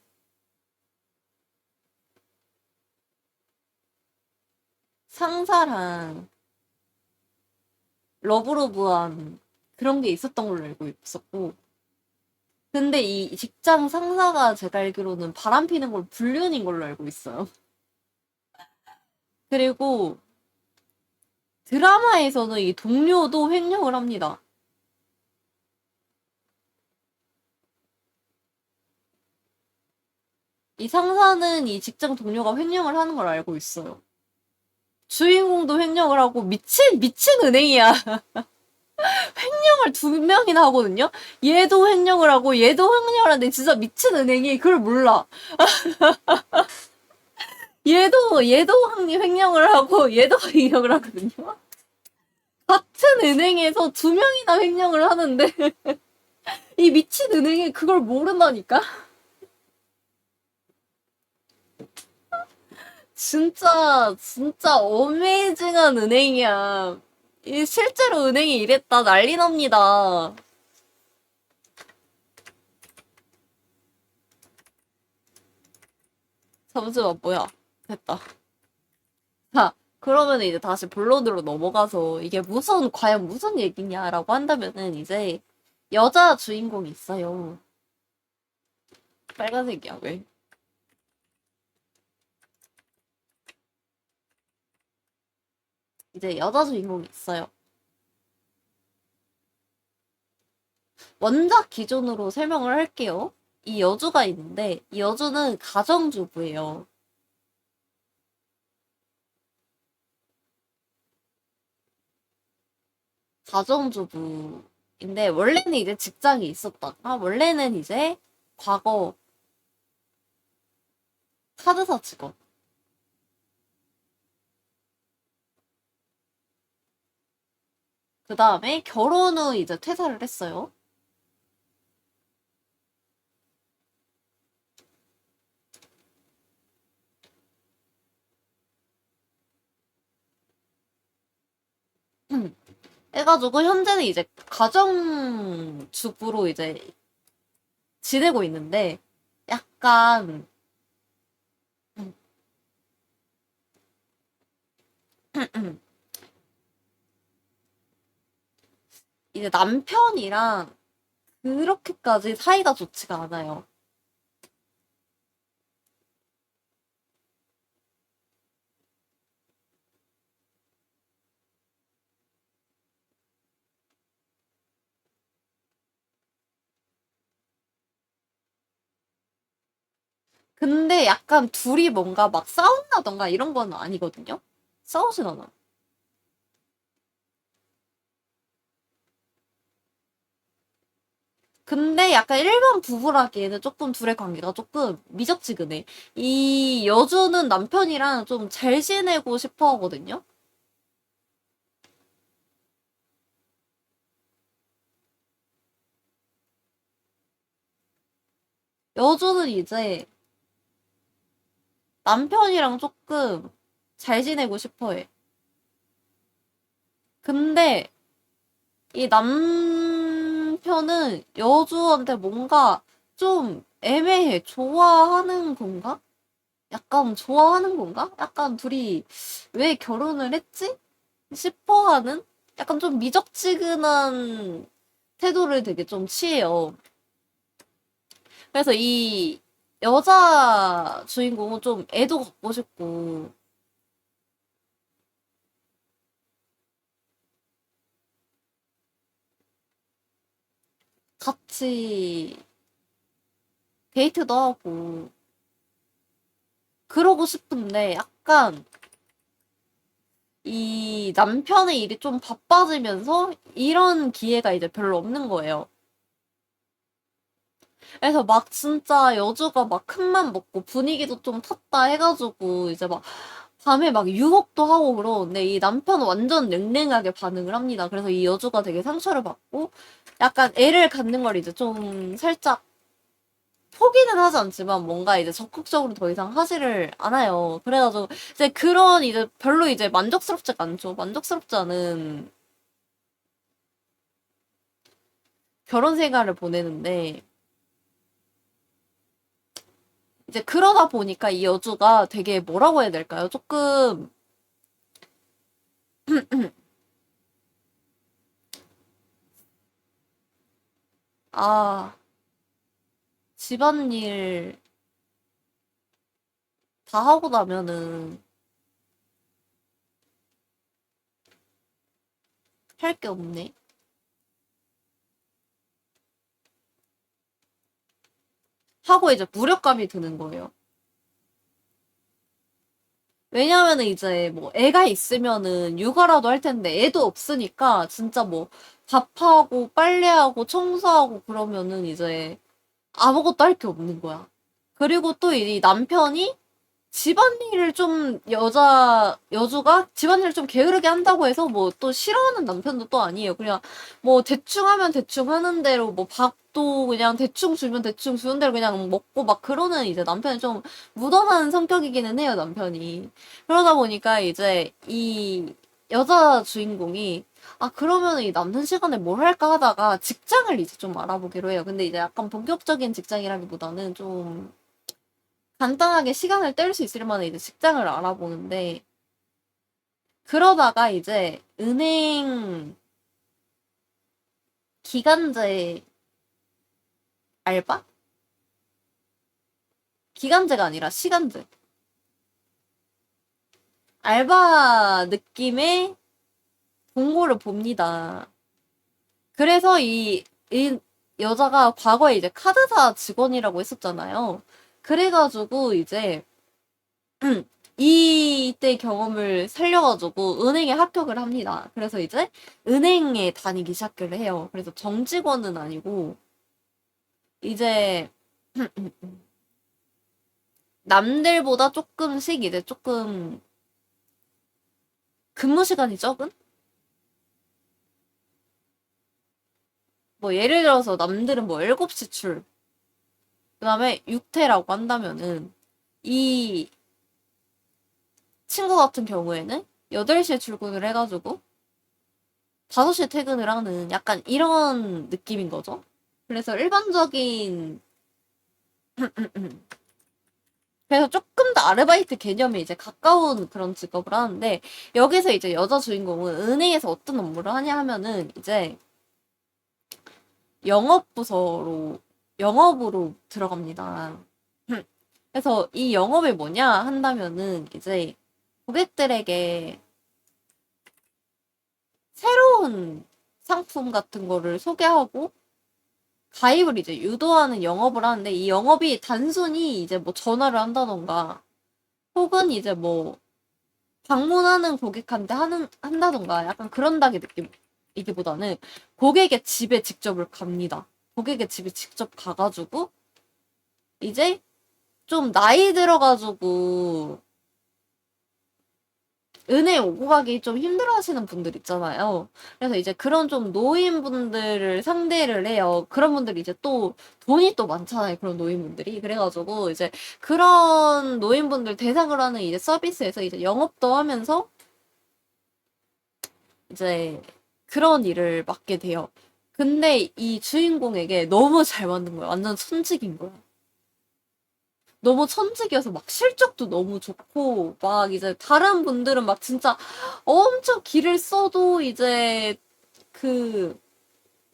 상사랑 러브러브한 그런 게 있었던 걸로 알고 있었고 근데 이 직장 상사가 제가 알기로는 바람 피는 걸 불륜인 걸로 알고 있어요. 그리고 드라마에서는 이 동료도 횡령을 합니다. 이 상사는 이 직장 동료가 횡령을 하는 걸 알고 있어요. 주인공도 횡령을 하고 미친 은행이야. 횡령을 2명이나 하거든요. 얘도 횡령을 하고 얘도 횡령을 하는데 진짜 미친 은행이 그걸 몰라. 얘도 횡령을 하고 얘도 횡령을 하거든요. 같은 은행에서 두 명이나 횡령을 하는데 이 미친 은행이 그걸 모른다니까? 진짜 어메이징한 은행이야. 이 실제로 은행이 이랬다 난리 납니다. 잠시만, 뭐야. 됐다. 자, 그러면 이제 다시 본론으로 넘어가서 이게 과연 무슨 얘기냐라고 한다면은 이제 여자 주인공이 있어요. 빨간색이야, 왜? 이제 여자 주인공이 있어요. 원작 기준으로 설명을 할게요. 이 여주가 있는데, 이 여주는 가정주부예요. 가정주부인데, 원래는 이제 직장이 있었다가, 원래는 이제 과거 카드사 직원. 그 다음에 결혼 후 이제 퇴사를 했어요. 해가지고 현재는 이제 가정주부로 이제 지내고 있는데 약간 이제 남편이랑 그렇게까지 사이가 좋지가 않아요. 근데 약간 둘이 뭔가 막 싸운다던가 이런 건 아니거든요? 싸우진 않아. 근데 약간 일반 부부라기에는 조금 둘의 관계가 조금 미적지근해. 이 여주는 남편이랑 좀 잘 지내고 싶어 하거든요? 여주는 이제 남편이랑 조금 잘 지내고 싶어 해. 근데 이 남편은 여주한테 뭔가 좀 애매해. 좋아하는 건가? 약간 좋아하는 건가? 약간 둘이 왜 결혼을 했지? 싶어 하는? 약간 좀 미적지근한 태도를 되게 좀 취해요. 그래서 이 여자 주인공은 좀 애도 갖고 싶고, 같이 데이트도 하고, 그러고 싶은데 약간 이 남편의 일이 좀 바빠지면서 이런 기회가 이제 별로 없는 거예요. 그래서 막 진짜 여주가 막 큰맘 먹고 분위기도 좀 탔다 해가지고 이제 막 밤에 막 유혹도 하고 그러는데 이 남편은 완전 냉랭하게 반응을 합니다. 그래서 이 여주가 되게 상처를 받고 약간 애를 갖는 걸 이제 좀 살짝 포기는 하지 않지만 뭔가 이제 적극적으로 더 이상 하지를 않아요. 그래가지고 이제 그런 이제 별로 이제 만족스럽지가 않죠. 만족스럽지 않은 결혼 생활을 보내는데 이제 그러다 보니까 이 여주가 되게 뭐라고 해야 될까요? 조금 아 집안일 다 하고 나면은 할 게 없네. 하고 이제 무력감이 드는 거예요. 왜냐면은 이제 뭐 애가 있으면은 육아라도 할 텐데 애도 없으니까 진짜 뭐 밥하고 빨래하고 청소하고 그러면은 이제 아무것도 할 게 없는 거야. 그리고 또 이 남편이 집안일을 좀 여주가 집안일을 좀 게으르게 한다고 해서 뭐 또 싫어하는 남편도 또 아니에요. 그냥 뭐 대충 하면 대충 하는 대로 뭐 밥도 그냥 대충 주면 대충 주는 대로 그냥 먹고 막 그러는 이제 남편이 좀 무던한 성격이기는 해요, 남편이. 그러다 보니까 이제 이 여자 주인공이 아, 그러면 이 남는 시간에 뭘 할까 하다가 직장을 이제 좀 알아보기로 해요. 근데 이제 약간 본격적인 직장이라기보다는 좀 간단하게 시간을 뗄 수 있을 만한 이제 직장을 알아보는데, 그러다가 이제 은행 기간제 알바? 기간제가 아니라 시간제. 알바 느낌의 공고를 봅니다. 그래서 이 여자가 과거에 이제 카드사 직원이라고 했었잖아요. 그래가지고 이제 이때 경험을 살려가지고 은행에 합격을 합니다. 그래서 이제 은행에 다니기 시작을 해요. 그래서 정직원은 아니고 이제 남들보다 조금씩 이제 조금 근무 시간이 적은? 뭐 예를 들어서 남들은 뭐 7시 출, 그 다음에 6퇴라고 한다면은 이 친구 같은 경우에는 8시에 출근을 해가지고 5시에 퇴근을 하는 약간 이런 느낌인 거죠. 그래서 일반적인 그래서 조금 더 아르바이트 개념에 이제 가까운 그런 직업을 하는데, 여기서 이제 여자 주인공은 은행에서 어떤 업무를 하냐 하면은 이제 영업으로 들어갑니다. 그래서 이 영업이 뭐냐 한다면은 이제 고객들에게 새로운 상품 같은 거를 소개하고 가입을 이제 유도하는 영업을 하는데, 이 영업이 단순히 이제 뭐 전화를 한다던가 혹은 이제 뭐 방문하는 고객한테 한다던가 약간 그런다기 느낌이기보다는 고객의 집에 직접을 갑니다. 고객의 집에 직접 가가지고 이제 좀 나이 들어가지고 은행 오고 가기 좀 힘들어 하시는 분들 있잖아요. 그래서 이제 그런 좀 노인분들을 상대를 해요. 그런 분들이 이제 또 돈이 또 많잖아요. 그런 노인분들이. 그래가지고 이제 그런 노인분들 대상으로 하는 이제 서비스에서 이제 영업도 하면서 이제 그런 일을 맡게 돼요. 근데 이 주인공에게 너무 잘 맞는 거야. 완전 천직인 거야. 너무 천직이어서 막 실적도 너무 좋고, 막 이제 다른 분들은 막 진짜 엄청 길을 써도 이제 그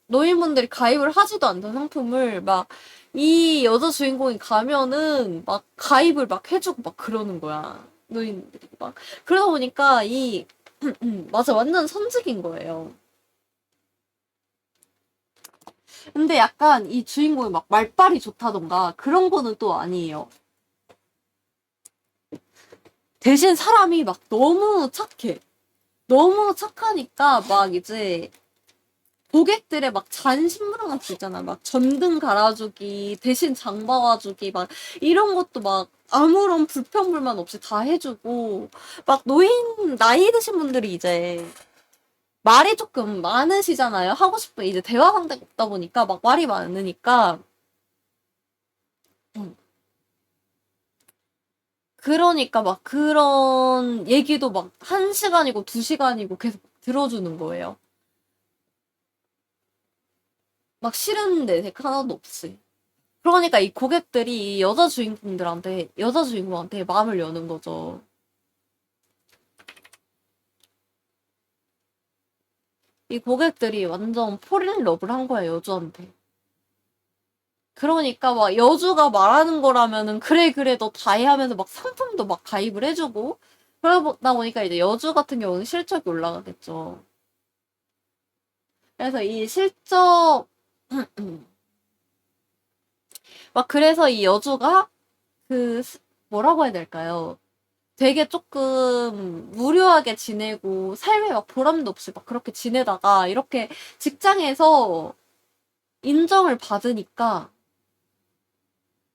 노인분들이 가입을 하지도 않던 상품을 막 이 여자 주인공이 가면은 막 가입을 막 해주고 막 그러는 거야. 노인들이 막. 그러다 보니까 맞아. 완전 천직인 거예요. 근데 약간 이 주인공이 막 말빨이 좋다던가 그런 거는 또 아니에요. 대신 사람이 막 너무 착해. 너무 착하니까 막 이제 고객들의 막 잔심부름 같은 거 있잖아. 막 전등 갈아주기, 대신 장 봐와주기, 막 이런 것도 막 아무런 불평불만 없이 다 해주고, 막 나이 드신 분들이 이제 말이 조금 많으시잖아요. 하고 싶은 이제 대화 상대가 없다 보니까 막 말이 많으니까. 음. 그러니까 막 그런 얘기도 막 1시간이고 2시간이고 계속 들어주는 거예요. 막 싫은 내색 하나도 없이. 그러니까 이 고객들이 이 여자 주인공한테 마음을 여는 거죠. 이 고객들이 완전 폴인 러브를 한 거야, 여주한테. 그러니까 막 여주가 말하는 거라면은 그래 그래 너 다 해 하면서 막 상품도 막 가입을 해주고, 그러다 보니까 이제 여주 같은 경우는 실적이 올라가겠죠. 그래서 이 실적 막 그래서 이 여주가 그 뭐라고 해야 될까요? 되게 조금 무료하게 지내고 삶에 막 보람도 없이 막 그렇게 지내다가 이렇게 직장에서 인정을 받으니까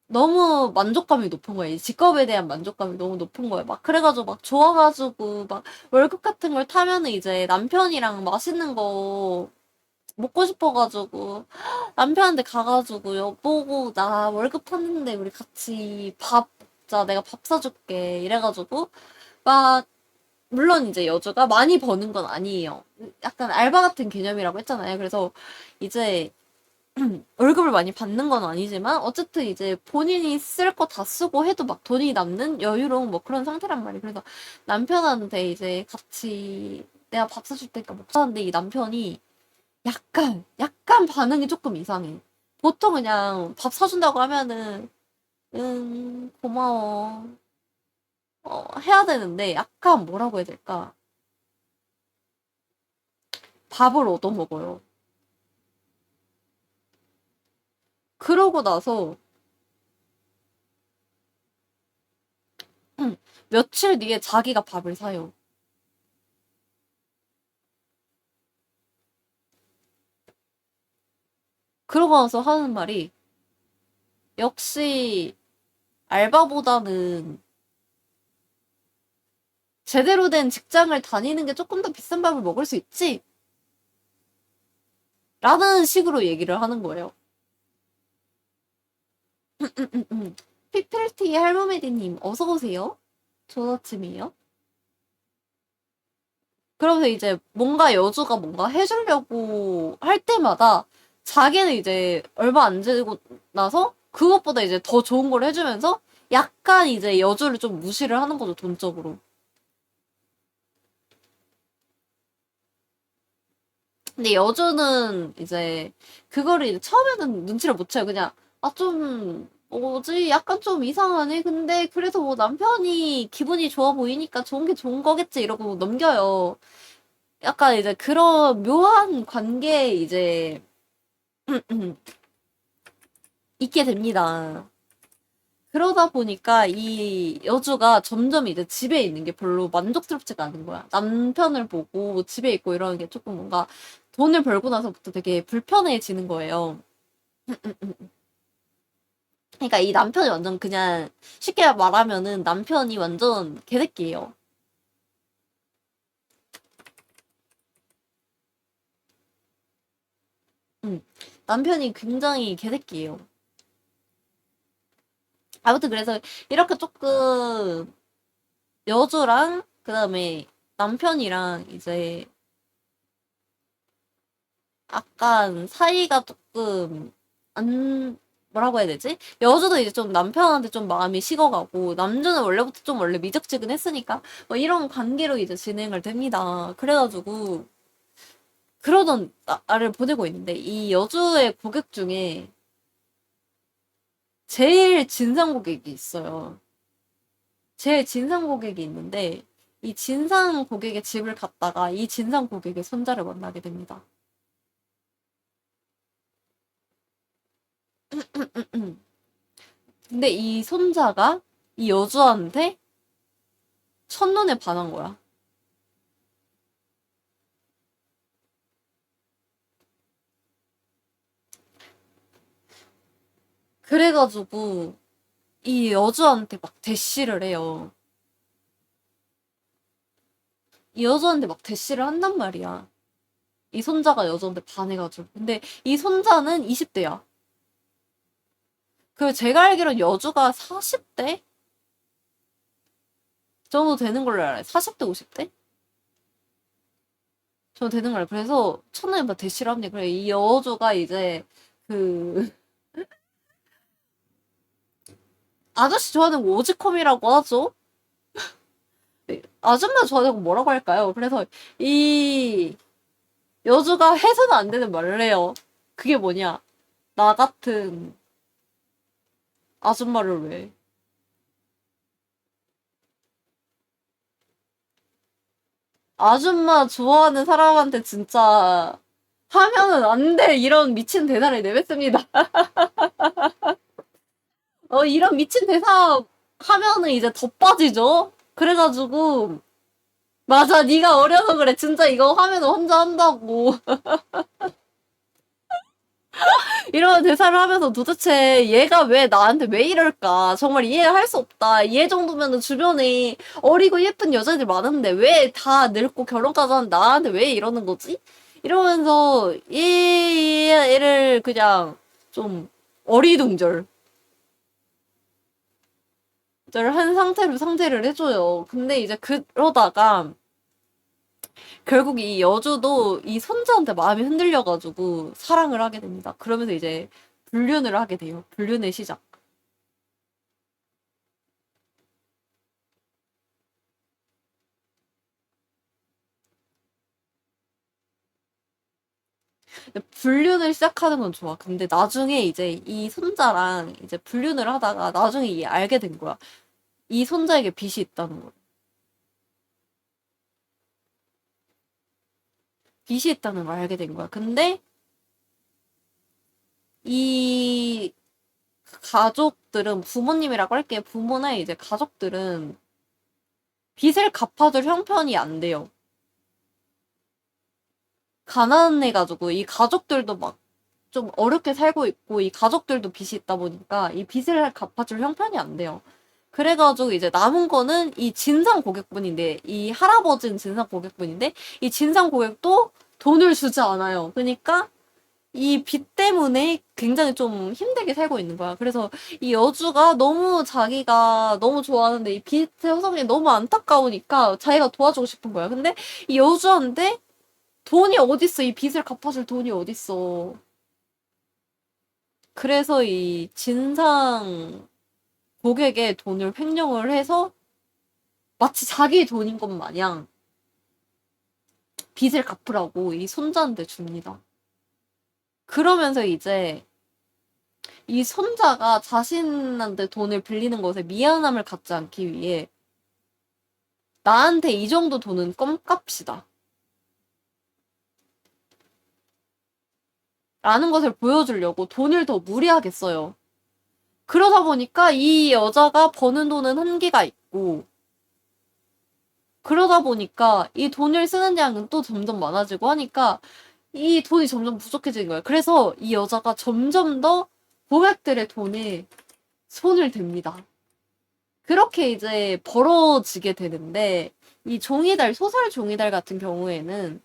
너무 만족감이 높은 거예요. 이 직업에 대한 만족감이 너무 높은 거예요. 막 그래가지고 막 좋아가지고 막 월급 같은 걸 타면은 이제 남편이랑 맛있는 거 먹고 싶어가지고 남편한테 가가지고 여보고 나 월급 탔는데 우리 같이 밥 먹자. 내가 밥 사줄게. 이래가지고 막 물론 이제 여주가 많이 버는 건 아니에요. 약간 알바 같은 개념이라고 했잖아요. 그래서 이제 월급을 많이 받는 건 아니지만 어쨌든 이제 본인이 쓸 거 다 쓰고 해도 막 돈이 남는 여유로운 뭐 그런 상태란 말이에요. 그래서 남편한테 이제 같이 내가 밥 사줄 테니까 먹자는데 이 남편이 약간 반응이 조금 이상해. 보통 그냥 밥 사준다고 하면은 고마워 해야 되는데 약간 뭐라고 해야 될까? 밥을 얻어 먹어요. 그러고 나서 며칠 뒤에 자기가 밥을 사요. 그러고 나서 하는 말이 역시 알바보다는 제대로 된 직장을 다니는 게 조금 더 비싼 밥을 먹을 수 있지? 라는 식으로 얘기를 하는 거예요. 피플티 할머메디님 어서 오세요. 좋은 아침이에요. 그러면서 이제 뭔가 여주가 뭔가 해주려고 할 때마다 자기는 이제 얼마 안 지고 나서 그것보다 이제 더 좋은 걸 해주면서 약간 이제 여주를 좀 무시를 하는 거죠, 돈적으로. 근데 여주는 이제 그거를 이제 처음에는 눈치를 못 채요. 그냥 좀 뭐지? 약간 좀 이상하네. 근데 그래도 뭐 남편이 기분이 좋아 보이니까 좋은 게 좋은 거겠지 이러고 넘겨요. 약간 이제 그런 묘한 관계에 이제 있게 됩니다. 그러다 보니까 이 여주가 점점 이제 집에 있는 게 별로 만족스럽지가 않은 거야. 남편을 보고 집에 있고 이러는 게 조금 뭔가 돈을 벌고 나서부터 되게 불편해지는 거예요. 그러니까 이 남편이 완전 그냥 쉽게 말하면은 남편이 완전 개새끼예요. 음. 남편이 굉장히 개새끼예요. 아무튼 그래서 이렇게 조금 여주랑 그다음에 남편이랑 이제 약간 사이가 조금 안 뭐라고 해야 되지? 여주도 이제 좀 남편한테 좀 마음이 식어가고 남주는 원래부터 좀 원래 미적지근했으니까 뭐 이런 관계로 이제 진행을 됩니다. 그래가지고 그러던 나를 보내고 있는데 이 여주의 고객 중에 제일 진상 고객이 있어요. 제일 진상 고객이 있는데 이 진상 고객의 집을 갔다가 이 진상 고객의 손자를 만나게 됩니다. 근데 이 손자가 이 여주한테 첫눈에 반한 거야. 그래가지고 이 여주한테 막 대시를 해요. 이 여주한테 막 대시를 한단 말이야. 이 손자가 여주한테 반해가지고. 근데 이 손자는 20대야. 그 제가 알기로는 여주가 40대 정도 되는 걸로 알아요. 40대, 50대? 정도 되는 걸로 알아요. 그래서 첫눈에 막 대시를 합니다. 그래, 이 여주가 이제 그 아저씨 좋아하는 거 오지컴이라고 하죠. 아줌마 좋아하는 거 뭐라고 할까요? 그래서 이 여주가 해서는 안 되는 말을 해요. 그게 뭐냐? 나 같은 아줌마를 왜? 아줌마 좋아하는 사람한테 진짜 하면은 안 돼. 이런 미친 대사를 내뱉습니다. 이런 미친 대사 하면은 이제 더 빠지죠? 그래가지고, 맞아, 네가 어려서 그래. 진짜 이거 하면 혼자 한다고. 이런 대사를 하면서 도대체 얘가 왜 나한테 왜 이럴까? 정말 이해할 수 없다. 얘 정도면은 주변에 어리고 예쁜 여자들 많은데 왜 다 늙고 결혼까지 하는 나한테 왜 이러는 거지? 이러면서 얘를 그냥 좀 어리둥절 한 상태로 상대를 해줘요. 근데 이제 그러다가 결국 이 여주도 이 손자한테 마음이 흔들려가지고 사랑을 하게 됩니다. 그러면서 이제 불륜을 하게 돼요. 불륜의 시작. 불륜을 시작하는 건 좋아. 근데 나중에 이제 이 손자랑 이제 불륜을 하다가 나중에 알게 된 거야. 이 손자에게 빚이 있다는 걸. 빚이 있다는 걸 알게 된 거야. 근데 이 가족들은 부모님이라고 할게 부모나 이제 가족들은 빚을 갚아줄 형편이 안 돼요. 가난해가지고 이 가족들도 막 좀 어렵게 살고 있고 이 가족들도 빚이 있다 보니까 이 빚을 갚아줄 형편이 안 돼요. 그래가지고 이제 남은 거는 이 진상 고객분인데 이 할아버지는 진상 고객분인데 이 진상 고객도 돈을 주지 않아요. 그러니까 이 빚 때문에 굉장히 좀 힘들게 살고 있는 거야. 그래서 이 여주가 너무 자기가 너무 좋아하는데 이 빚의 허성이 너무 안타까우니까 자기가 도와주고 싶은 거야. 근데 이 여주한테 돈이 어딨어? 이 빚을 갚아줄 돈이 어딨어? 그래서 이 진상 고객의 돈을 횡령을 해서 마치 자기 돈인 것 마냥 빚을 갚으라고 이 손자한테 줍니다. 그러면서 이제 이 손자가 자신한테 돈을 빌리는 것에 미안함을 갖지 않기 위해 나한테 이 정도 돈은 껌값이다. 라는 것을 보여주려고 돈을 더 무리하게 써요. 그러다 보니까 이 여자가 버는 돈은 한계가 있고, 그러다 보니까 이 돈을 쓰는 양은 또 점점 많아지고 하니까 이 돈이 점점 부족해지는 거예요. 그래서 이 여자가 점점 더 고객들의 돈에 손을 댑니다. 그렇게 이제 벌어지게 되는데, 이 종이달, 소설 종이달 같은 경우에는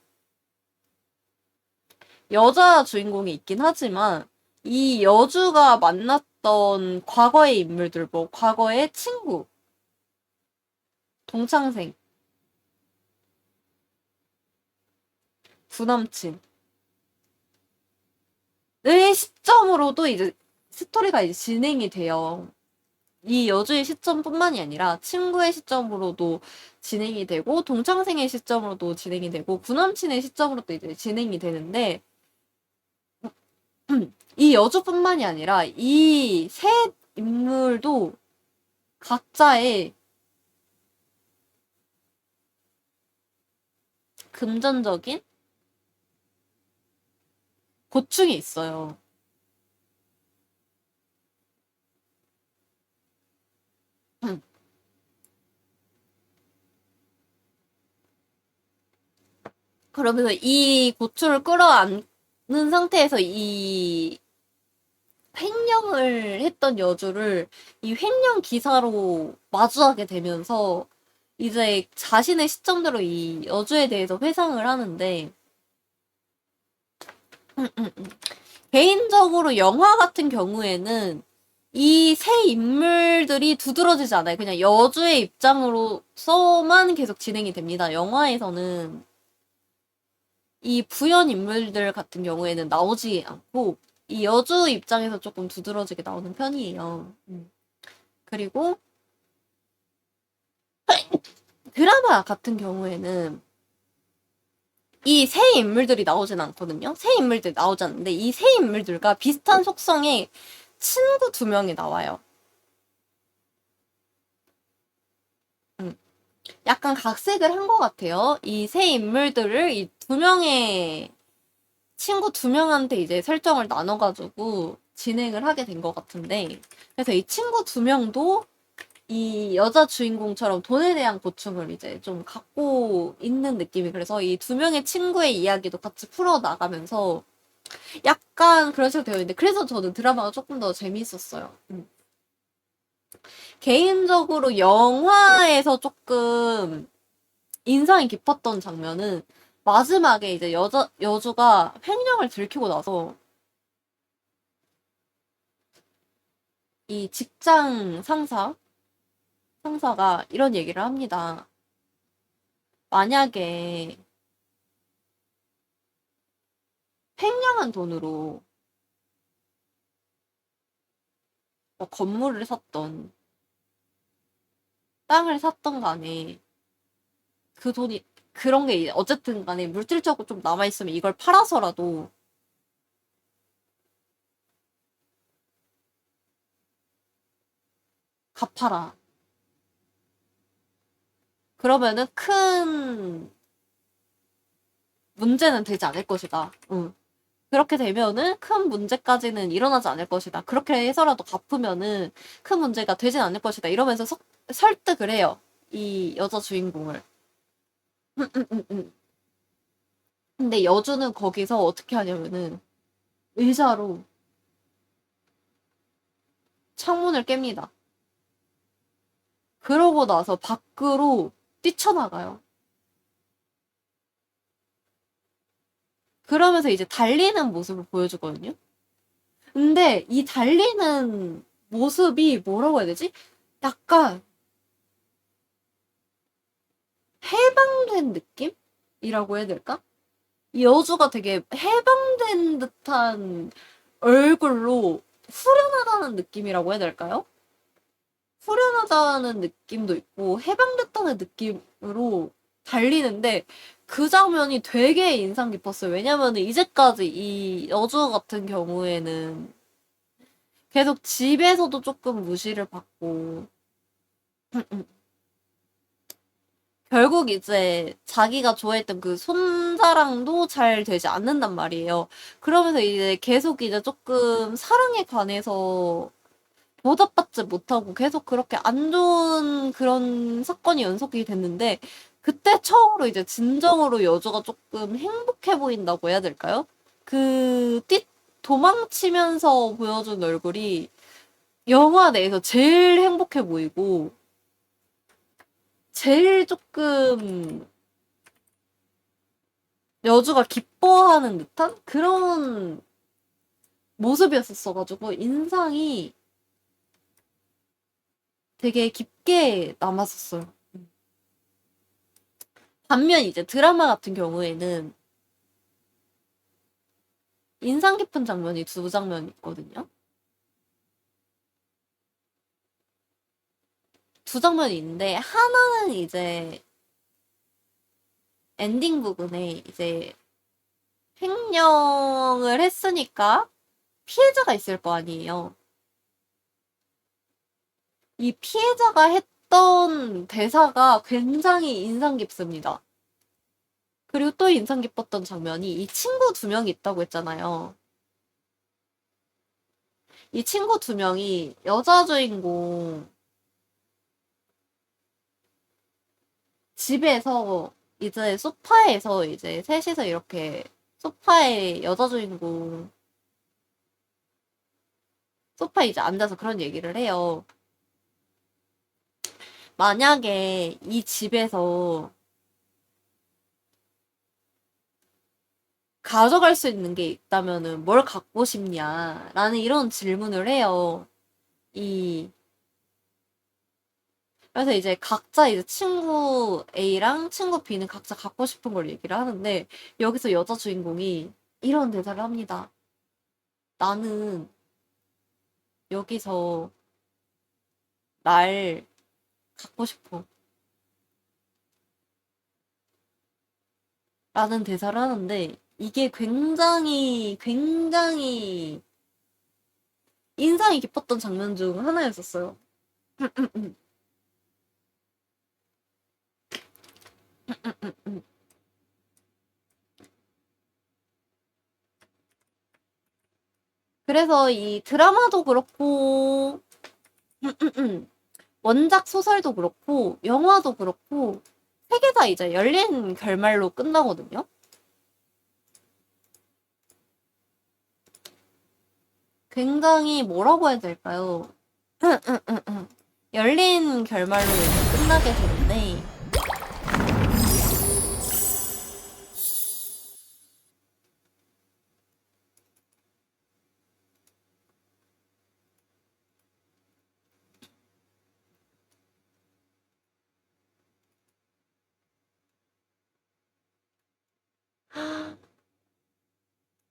여자 주인공이 있긴 하지만, 이 여주가 만났던 과거의 인물들, 뭐, 과거의 친구, 동창생, 구남친의 시점으로도 이제 스토리가 이제 진행이 돼요. 이 여주의 시점뿐만이 아니라 친구의 시점으로도 진행이 되고 동창생의 시점으로도 진행이 되고 구남친의 시점으로도 이제 진행이 되는데 이 여주뿐만이 아니라 이 세 인물도 각자의 금전적인 고충이 있어요. 그러면서 이 고충을 끌어안는 상태에서 이 횡령을 했던 여주를 이 횡령 기사로 마주하게 되면서 이제 자신의 시점대로 이 여주에 대해서 회상을 하는데 개인적으로 영화 같은 경우에는 이 세 인물들이 두드러지지 않아요. 그냥 여주의 입장으로서만 계속 진행이 됩니다. 영화에서는 이 부연 인물들 같은 경우에는 나오지 않고 이 여주 입장에서 조금 두드러지게 나오는 편이에요. 그리고 드라마 같은 경우에는 이 세 인물들이 나오진 않거든요. 세 인물들이 나오지 않는데 이 세 인물들과 비슷한 속성의 친구 두 명이 나와요. 약간 각색을 한 것 같아요. 이 세 인물들을 이 두 명의 친구 두 명한테 이제 설정을 나눠가지고 진행을 하게 된 것 같은데 그래서 이 친구 두 명도 이 여자 주인공처럼 돈에 대한 고충을 이제 좀 갖고 있는 느낌이 그래서 이 두 명의 친구의 이야기도 같이 풀어 나가면서 약간 그런 식으로 되어 있는데 그래서 저는 드라마가 조금 더 재미있었어요. 개인적으로 영화에서 조금 인상이 깊었던 장면은 마지막에 이제 여주가 횡령을 들키고 나서 이 직장 상사가 이런 얘기를 합니다. 만약에 횡령한 돈으로 뭐 건물을 샀던 땅을 샀던 간에 그 돈이 그런 게 어쨌든 간에 물질적으로 좀 남아있으면 이걸 팔아서라도 갚아라. 그러면은 큰 문제는 되지 않을 것이다. 응. 그렇게 되면은 큰 문제까지는 일어나지 않을 것이다. 그렇게 해서라도 갚으면은 큰 문제가 되진 않을 것이다. 이러면서 설득을 해요. 이 여자 주인공을. 근데 여주는 거기서 어떻게 하냐면은 의자로 창문을 깹니다. 그러고 나서 밖으로 뛰쳐나가요. 그러면서 이제 달리는 모습을 보여주거든요. 근데 이 달리는 모습이 뭐라고 해야 되지? 약간 해방된 느낌이라고 해야 될까? 이 여주가 되게 해방된 듯한 얼굴로 후련하다는 느낌이라고 해야 될까요? 후련하다는 느낌도 있고 해방됐다는 느낌으로 달리는데 그 장면이 되게 인상 깊었어요. 왜냐면은 이제까지 이 여주 같은 경우에는 계속 집에서도 조금 무시를 받고 결국 이제 자기가 좋아했던 그 손자랑도 잘 되지 않는단 말이에요. 그러면서 이제 계속 이제 조금 사랑에 관해서 보답받지 못하고 계속 그렇게 안 좋은 그런 사건이 연속이 됐는데 그때 처음으로 이제 진정으로 여주가 조금 행복해 보인다고 해야 될까요? 그 도망치면서 보여준 얼굴이 영화 내에서 제일 행복해 보이고 제일 조금 여주가 기뻐하는 듯한 그런 모습이었었어가지고 인상이 되게 깊게 남았었어요. 반면 이제 드라마 같은 경우에는 인상 깊은 장면이 두 장면 있거든요. 두 장면이 있는데 하나는 이제 엔딩 부분에 이제 횡령을 했으니까 피해자가 있을 거 아니에요. 이 피해자가 했던 대사가 굉장히 인상 깊습니다. 그리고 또 인상 깊었던 장면이 이 친구 두 명이 있다고 했잖아요. 이 친구 두 명이 여자 주인공 집에서 이제 소파에서 이제 셋이서 이렇게 소파에 여자 주인공 소파에 이제 앉아서 그런 얘기를 해요. 만약에 이 집에서 가져갈 수 있는 게 있다면은 뭘 갖고 싶냐? 라는 이런 질문을 해요. 이, 그래서 이제 각자 이제 친구 A랑 친구 B는 각자 갖고 싶은 걸 얘기를 하는데, 여기서 여자 주인공이 이런 대사를 합니다. 나는 여기서 날 갖고 싶어. 라는 대사를 하는데, 이게 굉장히 인상이 깊었던 장면 중 하나였었어요. 그래서 이 드라마도 그렇고, 원작 소설도 그렇고, 영화도 그렇고, 세 개 다 이제 열린 결말로 끝나거든요? 굉장히 뭐라고 해야 될까요? 열린 결말로 이제 끝나게 되는데,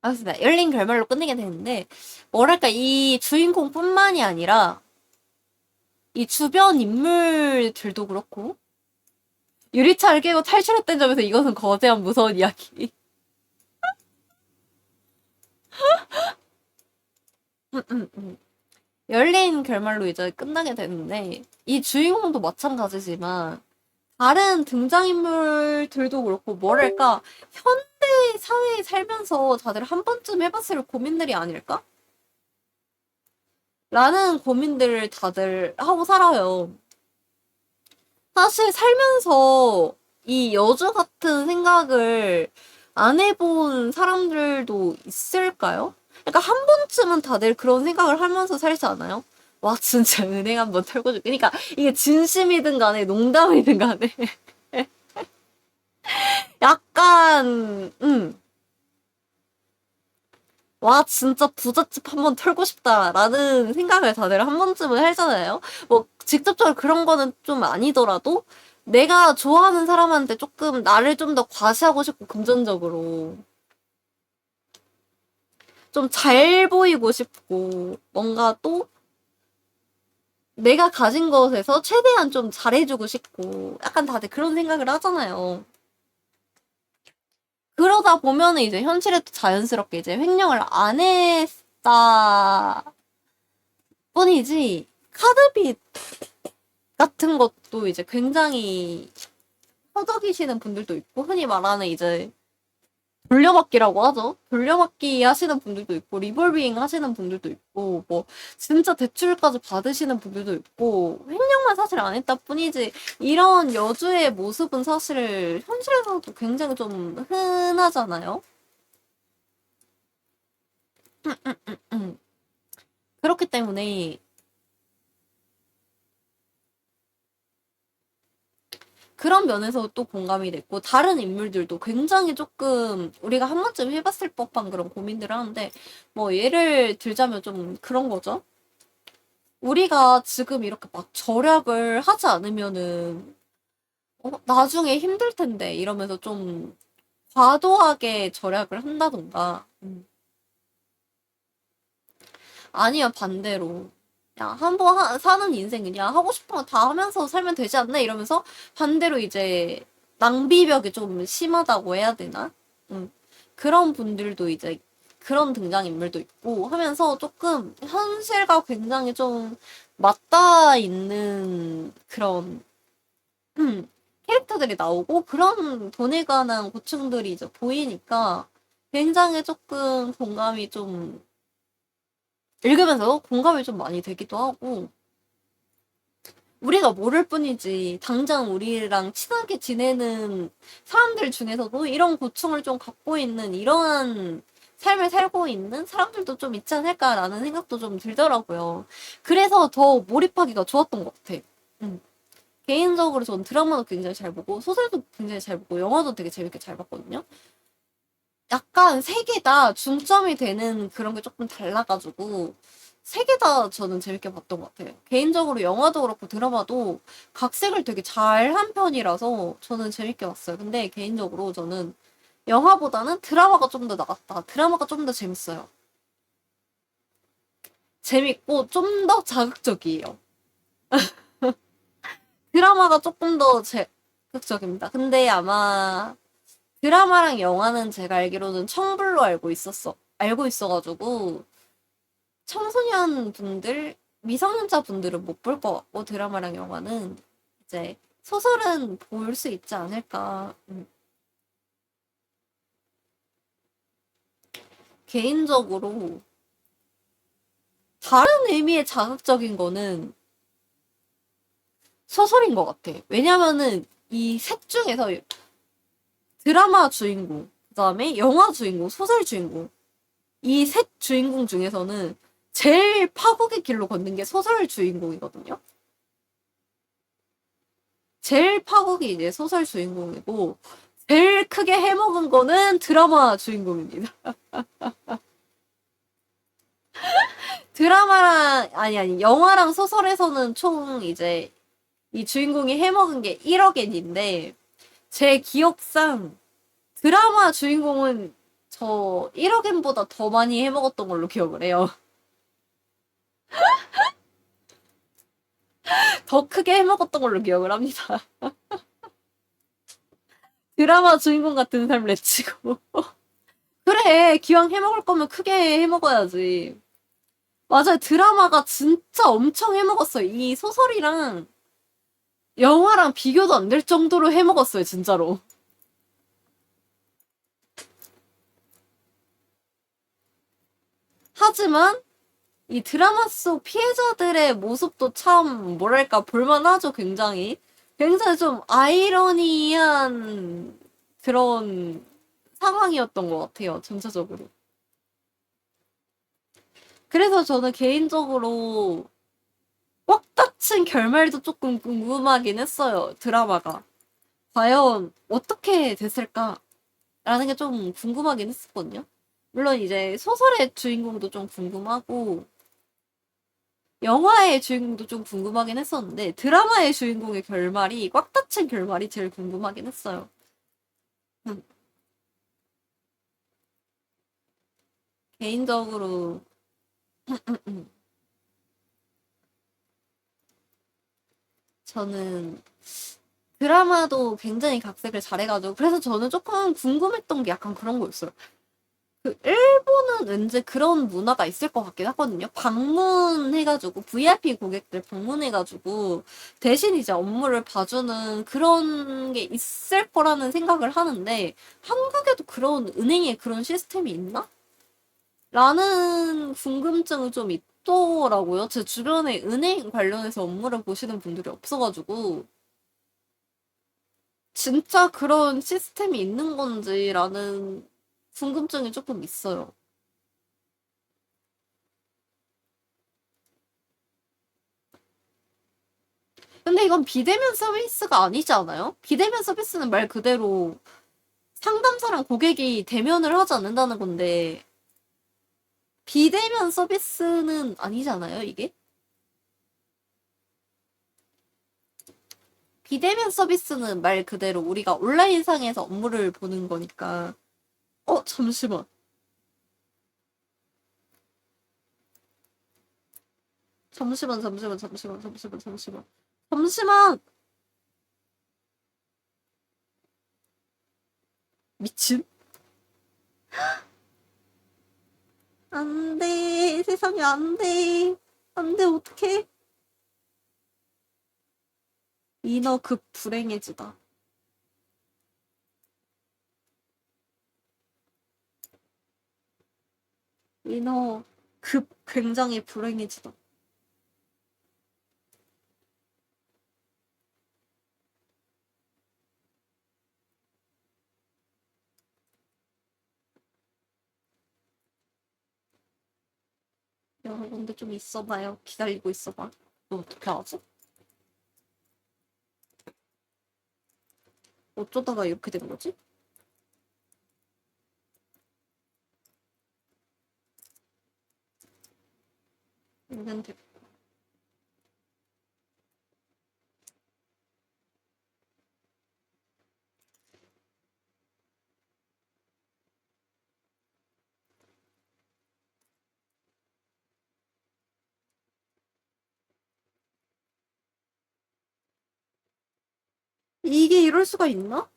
맞습니다. 열린 결말로 끝내게 되는데, 뭐랄까, 이 주인공뿐만이 아니라, 이 주변 인물들도 그렇고, 유리창을 깨고 탈출했던 점에서 이것은 거대한 무서운 이야기. 열린 결말로 이제 끝나게 되는데, 이 주인공도 마찬가지지만, 다른 등장인물들도 그렇고, 뭐랄까, 현대 사회에 살면서 다들 한 번쯤 해봤을 고민들이 아닐까? 라는 고민들을 다들 하고 살아요. 사실 살면서 이 여주 같은 생각을 안 해본 사람들도 있을까요? 그러니까 한 번쯤은 다들 그런 생각을 하면서 살지 않아요? 와, 진짜 은행 한번 털고 줄게. 그러니까 이게 진심이든 간에 농담이든 간에 약간, 와, 진짜 부잣집 한번 털고 싶다라는 생각을 다들 한 번쯤은 하잖아요. 뭐, 직접적으로 그런 거는 좀 아니더라도, 내가 좋아하는 사람한테 조금 나를 좀 더 과시하고 싶고, 금전적으로. 좀 잘 보이고 싶고, 뭔가 또, 내가 가진 것에서 최대한 좀 잘해주고 싶고, 약간 다들 그런 생각을 하잖아요. 그러다 보면은 이제 현실에 또 자연스럽게 이제 횡령을 안 했다 뿐이지, 카드빚 같은 것도 이제 굉장히 허덕이시는 분들도 있고, 흔히 말하는 이제 돌려받기라고 하죠. 돌려받기 하시는 분들도 있고, 리볼빙 하시는 분들도 있고, 뭐, 진짜 대출까지 받으시는 분들도 있고, 횡령만 사실 안 했다 뿐이지, 이런 여주의 모습은 사실 현실에서도 굉장히 좀 흔하잖아요. 그렇기 때문에, 그런 면에서 또 공감이 됐고, 다른 인물들도 굉장히 조금 우리가 한 번쯤 해봤을 법한 그런 고민들을 하는데, 뭐, 예를 들자면 좀 그런 거죠. 우리가 지금 이렇게 막 절약을 하지 않으면은, 나중에 힘들 텐데, 이러면서 좀 과도하게 절약을 한다던가, 아니면 반대로, 야, 한번 사는 인생 그냥 하고 싶은 거 다 하면서 살면 되지 않나? 이러면서 반대로 이제 낭비벽이 좀 심하다고 해야 되나? 음. 그런 분들도 이제 그런 등장인물도 있고 하면서 조금 현실과 굉장히 좀 맞닿아 있는 그런 캐릭터들이 나오고 그런 돈에 관한 고충들이 이제 보이니까 굉장히 조금 공감이 좀 읽으면서 공감이 좀 많이 되기도 하고 우리가 모를 뿐이지 당장 우리랑 친하게 지내는 사람들 중에서도 이런 고충을 좀 갖고 있는 이러한 삶을 살고 있는 사람들도 좀 있지 않을까라는 생각도 좀 들더라고요. 그래서 더 몰입하기가 좋았던 것 같아. 음. 개인적으로 전 드라마도 굉장히 잘 보고 소설도 굉장히 잘 보고 영화도 되게 재밌게 잘 봤거든요. 약간 세 개 다 중점이 되는 그런 게 조금 달라가지고 세 개 다 저는 재밌게 봤던 것 같아요. 개인적으로 영화도 그렇고 드라마도 각색을 되게 잘한 편이라서 저는 재밌게 봤어요. 근데 개인적으로 저는 영화보다는 드라마가 좀 더 나았다. 드라마가 좀 더 재밌어요. 재밌고 좀 더 자극적이에요. 드라마가 조금 더 자극적입니다. 근데 아마 드라마랑 영화는 제가 알기로는 청불로 알고 있어가지고 청소년 분들, 미성년자 분들은 못 볼 것 같고, 드라마랑 영화는 이제 소설은 볼 수 있지 않을까. 개인적으로 다른 의미의 자극적인 거는 소설인 것 같아. 왜냐면은 이 셋 중에서 드라마 주인공, 그 다음에 영화 주인공, 소설 주인공, 이 셋 주인공 중에서는 제일 파국의 길로 걷는 게 소설 주인공이거든요. 제일 파국이 이제 소설 주인공이고, 제일 크게 해먹은 거는 드라마 주인공입니다. 드라마랑, 아니, 영화랑 소설에서는 총 이제 이 주인공이 해먹은 게 1억엔인데, 제 기억상 드라마 주인공은 저 1억엔보다 더 많이 해먹었던 걸로 기억을 해요. 더 크게 해먹었던 걸로 기억을 합니다. 드라마 주인공 같은 삶 내치고. 그래, 기왕 해먹을 거면 크게 해먹어야지. 맞아요. 드라마가 진짜 엄청 해먹었어요. 이 소설이랑 영화랑 비교도 안 될 정도로 해먹었어요, 진짜로. 하지만 이 드라마 속 피해자들의 모습도 참 뭐랄까 볼만하죠, 굉장히. 굉장히 좀 아이러니한 그런 상황이었던 것 같아요, 전체적으로. 그래서 저는 개인적으로 꽉 닫힌 결말도 조금 궁금하긴 했어요, 드라마가. 과연 어떻게 됐을까라는 게 좀 궁금하긴 했었거든요. 물론 이제 소설의 주인공도 좀 궁금하고, 영화의 주인공도 좀 궁금하긴 했었는데, 드라마의 주인공의 결말이, 꽉 닫힌 결말이 제일 궁금하긴 했어요. 음, 개인적으로, 저는 드라마도 굉장히 각색을 잘해가지고, 그래서 저는 조금 궁금했던 게 약간 그런 거였어요. 그 일본은 왠지 그런 문화가 있을 것 같긴 하거든요. 방문해가지고 VIP 고객들 방문해가지고 대신 이제 업무를 봐주는 그런 게 있을 거라는 생각을 하는데 한국에도 그런 은행에 그런 시스템이 있나? 라는 궁금증은 좀 있더라고요. 제 주변에 은행 관련해서 업무를 보시는 분들이 없어가지고 진짜 그런 시스템이 있는 건지라는 궁금증이 조금 있어요. 근데 이건 비대면 서비스가 아니지 않아요? 비대면 서비스는 말 그대로 상담사랑 고객이 대면을 하지 않는다는 건데, 비대면 서비스는 아니잖아요, 이게? 비대면 서비스는 말 그대로 우리가 온라인상에서 업무를 보는 거니까. 잠시만. 잠시만. 잠시만! 미친? 안 돼. 세상에 안 돼. 안 돼, 어떡해. 인어급 불행해지다. 인어급 굉장히 불행해지다. 여러분들 좀 있어봐요. 기다리고 있어봐. 너 어떻게 하지? 어쩌다가 이렇게 된 거지? 있는데 이게 이럴 수가 있나?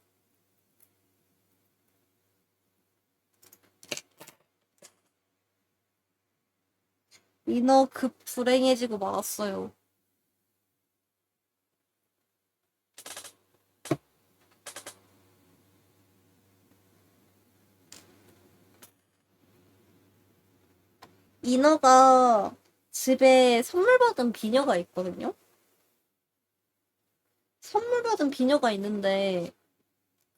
인어 급 불행해지고 말았어요. 인어가 집에 선물 받은 비녀가 있거든요? 선물 받은 비녀가 있는데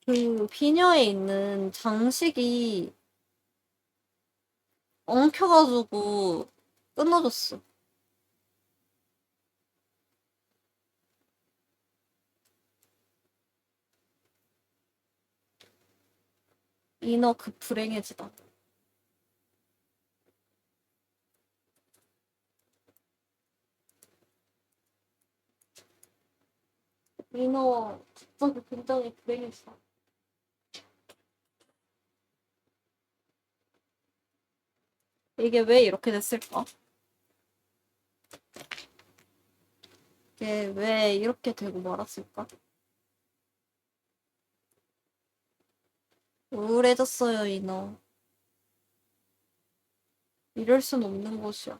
그 비녀에 있는 장식이 엉켜가지고 끊어졌어. 인어 급 불행해지다. 인어 갑자기 굉장히 불행해지다. 이게 왜 이렇게 됐을까? 이게 왜 이렇게 되고 말았을까? 우울해졌어요, 인어. 이럴 순 없는 곳이야.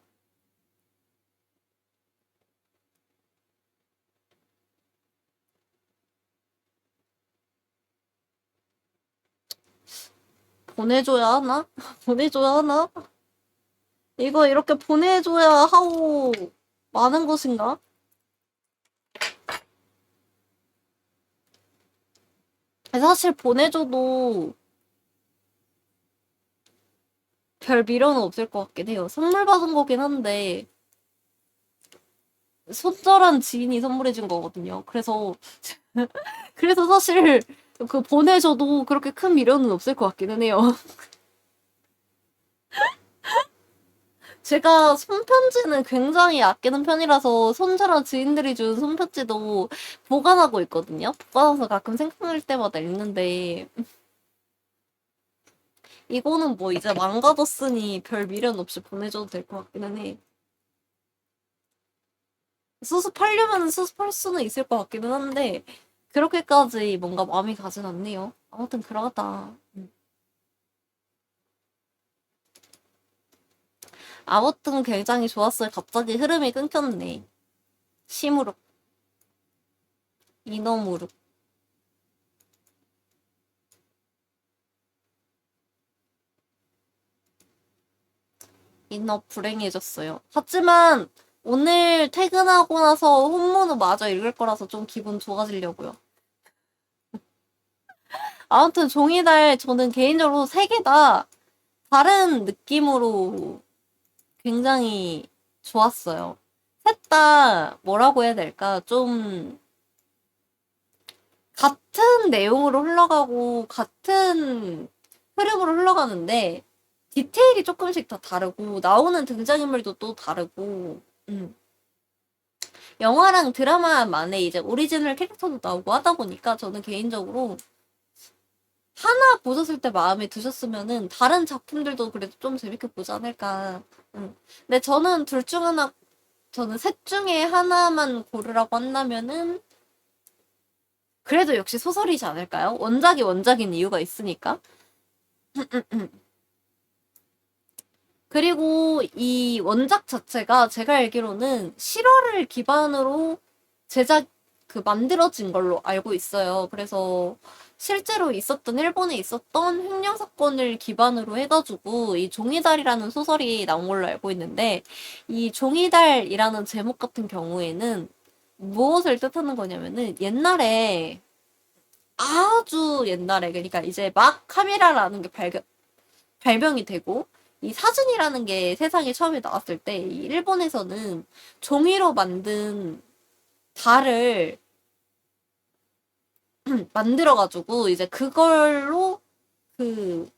보내줘야 하나? 보내줘야 하나? 이거 이렇게 보내줘야 하고 많은 것인가? 사실 보내줘도 별 미련은 없을 것 같긴 해요. 선물 받은 거긴 한데 손절한 지인이 선물해준 거거든요. 그래서 사실 그 보내줘도 그렇게 큰 미련은 없을 것 같기는 해요. 제가 손편지는 굉장히 아끼는 편이라서 손절한 지인들이 준 손편지도 보관하고 있거든요. 보관해서 가끔 생각날 때마다 읽는데 이거는 뭐 이제 망가졌으니 별 미련 없이 보내줘도 될 것 같기는 해. 수습하려면 수습할 수는 있을 것 같기는 한데 그렇게까지 뭔가 마음이 가진 않네요. 아무튼 그러다. 아무튼 굉장히 좋았어요. 갑자기 흐름이 끊겼네. 심으로, 이너무룩. 인어 불행해졌어요. 하지만 오늘 퇴근하고 나서 혼문을 마저 읽을 거라서 좀 기분 좋아지려고요. 아무튼 종이달 저는 개인적으로 세 개 다 다른 느낌으로 굉장히 좋았어요. 셋 다 뭐라고 해야 될까? 좀 같은 내용으로 흘러가고 같은 흐름으로 흘러가는데 디테일이 조금씩 다 다르고 나오는 등장인물도 또 다르고 영화랑 드라마만의 이제 오리지널 캐릭터도 나오고 하다 보니까 저는 개인적으로 하나 보셨을 때 마음에 드셨으면은 다른 작품들도 그래도 좀 재밌게 보지 않을까. 근데 저는 둘 중 하나, 저는 셋 중에 하나만 고르라고 한다면은 그래도 역시 소설이지 않을까요? 원작이 원작인 이유가 있으니까. 그리고 이 원작 자체가 제가 알기로는 실화를 기반으로 제작 만들어진 걸로 알고 있어요. 그래서 실제로 있었던 일본에 있었던 횡령 사건을 기반으로 해가지고 이 종이달이라는 소설이 나온 걸로 알고 있는데 이 종이달이라는 제목 같은 경우에는 무엇을 뜻하는 거냐면은 옛날에 아주 옛날에 그러니까 이제 막 카메라라는 게 발명이 되고 이 사진이라는 게 세상에 처음에 나왔을 때 일본에서는 종이로 만든 달을 만들어가지고 이제 그걸로 그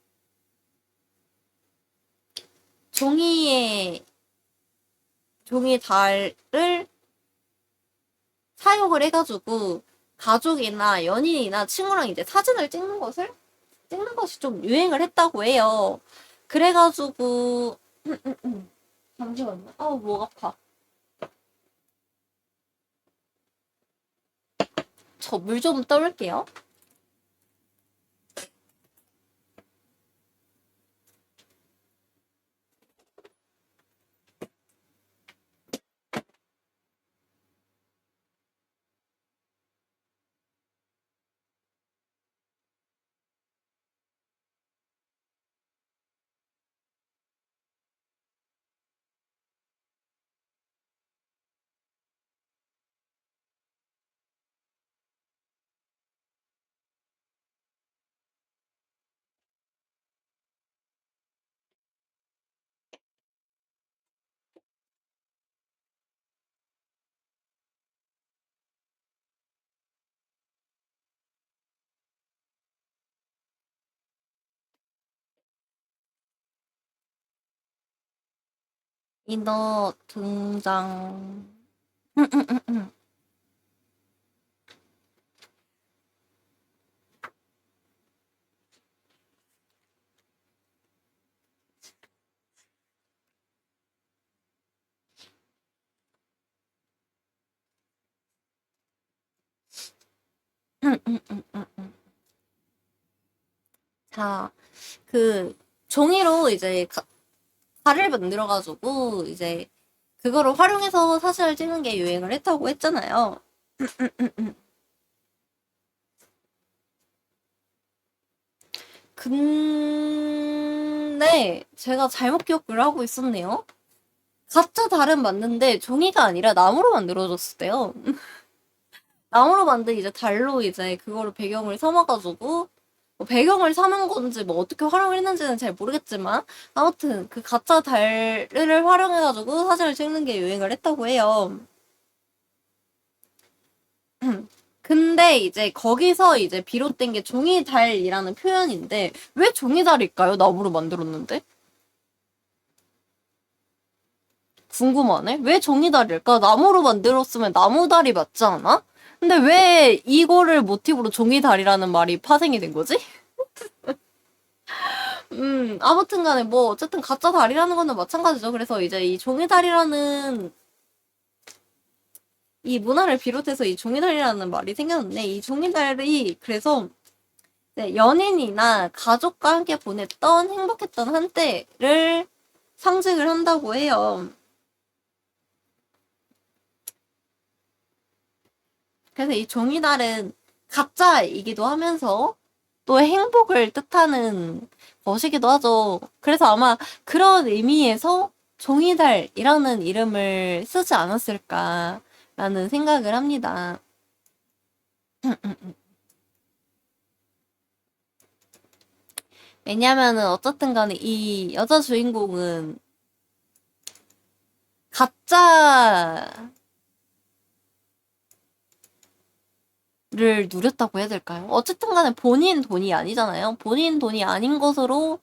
종이에 종이 달을 사용을 해가지고 가족이나 연인이나 친구랑 이제 사진을 찍는 것이 좀 유행을 했다고 해요. 그래가지고 잠시만요. 아우 목 아파. 저 물 좀 떠올게요. 인어 등장. 자, 그 종이로 이제 가를 만들어가지고 이제 그거를 활용해서 사진을 찍는 게 유행을 했다고 했잖아요. 근데 제가 잘못 기억을 하고 있었네요. 가짜 달은 맞는데 종이가 아니라 나무로 만들어졌었대요. 나무로 만든 이제 달로 이제 그거를 배경을 삼아가지고 뭐 배경을 삼은 건지 뭐 어떻게 활용을 했는지는 잘 모르겠지만 아무튼 그 가짜 달을 활용해가지고 사진을 찍는 게 유행을 했다고 해요. 근데 이제 거기서 이제 비롯된 게 종이달이라는 표현인데 왜 종이달일까요? 나무로 만들었는데? 궁금하네. 왜 종이달일까? 나무로 만들었으면 나무달이 맞지 않아? 근데 왜 이거를 모티브로 종이달이라는 말이 파생이 된 거지? 아무튼 간에 뭐 어쨌든 가짜 달이라는 거는 마찬가지죠. 그래서 이제 이 종이달이라는 이 문화를 비롯해서 이 종이달이라는 말이 생겼는데 이 종이달이 그래서 연인이나 가족과 함께 보냈던 행복했던 한때를 상징을 한다고 해요. 그래서 이 종이달은 가짜이기도 하면서 또 행복을 뜻하는 것이기도 하죠. 그래서 아마 그런 의미에서 종이달이라는 이름을 쓰지 않았을까라는 생각을 합니다. 왜냐면은 어쨌든 간에 이 여자 주인공은 가짜를 누렸다고 해야 될까요? 어쨌든 간에 본인 돈이 아니잖아요. 본인 돈이 아닌 것으로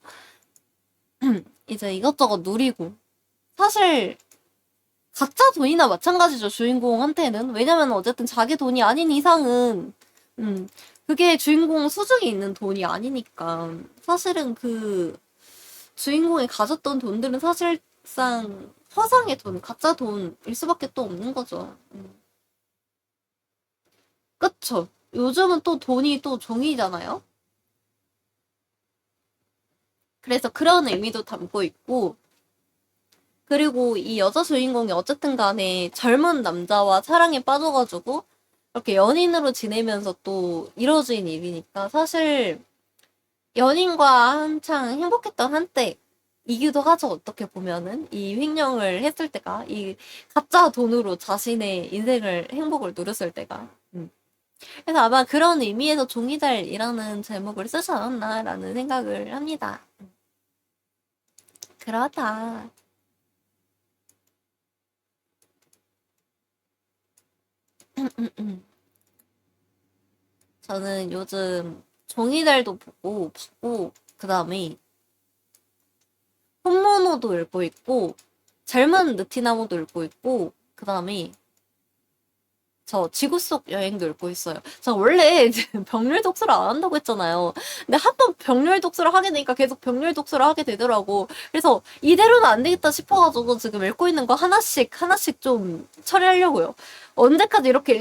이제 이것저것 누리고. 사실 가짜 돈이나 마찬가지죠, 주인공한테는. 왜냐면 어쨌든 자기 돈이 아닌 이상은, 그게 주인공 수중에 있는 돈이 아니니까. 사실은 그 주인공이 가졌던 돈들은 사실상 허상의 돈, 가짜 돈일 수밖에 또 없는 거죠. 그쵸? 요즘은 또 돈이 또 종이잖아요? 그래서 그런 의미도 담고 있고, 그리고 이 여자 주인공이 어쨌든 간에 젊은 남자와 사랑에 빠져가지고, 이렇게 연인으로 지내면서 또 이루어진 일이니까, 사실 연인과 한창 행복했던 한때이기도 하죠, 어떻게 보면은. 이 횡령을 했을 때가, 이 가짜 돈으로 자신의 인생을, 행복을 누렸을 때가. 그래서 아마 그런 의미에서 종이달이라는 제목을 쓰지 않았나라는 생각을 합니다. 그렇다. 저는 요즘 종이달도 봤고, 그 다음에 혼모노도 읽고 있고, 젊은 느티나무도 읽고 있고, 그 다음에 저 지구 속 여행도 읽고 있어요. 저 원래 병렬 독서를 안 한다고 했잖아요. 근데 한 번 병렬 독서를 하게 되니까 계속 병렬 독서를 하게 되더라고. 그래서 이대로는 안 되겠다 싶어가지고 지금 읽고 있는 거 하나씩 좀 처리하려고요. 언제까지 이렇게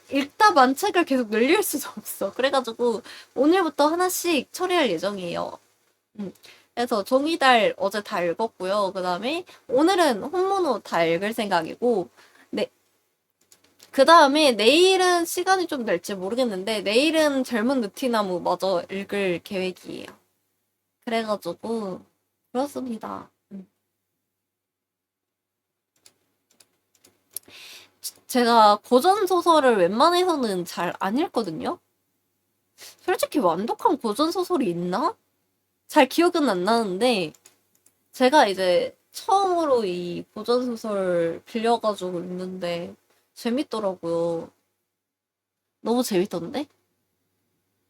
읽다 만 책을 계속 늘릴 수도 없어. 그래가지고 오늘부터 하나씩 처리할 예정이에요. 음. 그래서 종이달 어제 다 읽었고요. 그 다음에 오늘은 혼모노 다 읽을 생각이고, 네, 그 다음에 내일은 시간이 좀 될지 모르겠는데 내일은 젊은 느티나무 마저 읽을 계획이에요. 그래가지고 그렇습니다. 제가 고전 소설을 웬만해서는 잘 안 읽거든요. 솔직히 완독한 고전 소설이 있나? 잘 기억은 안 나는데 제가 이제 처음으로 이 고전 소설 빌려가지고 읽는데 재밌더라고요. 너무 재밌던데?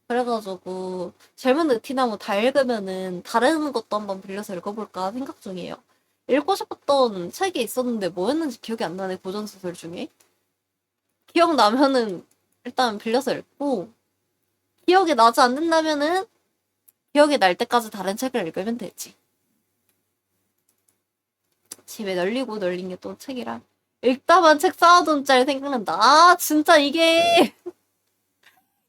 그래가지고 젊은 느티나무 다 읽으면은 다른 것도 한번 빌려서 읽어볼까 생각 중이에요. 읽고 싶었던 책이 있었는데 뭐였는지 기억이 안 나네, 고전소설 중에. 기억나면은 일단 빌려서 읽고, 기억이 나지 않는다면은 기억이 날 때까지 다른 책을 읽으면 되지. 집에 널리고 널린 게 또 책이라. 읽다만 책 쌓아둔 짤 생각난다. 아, 진짜 이게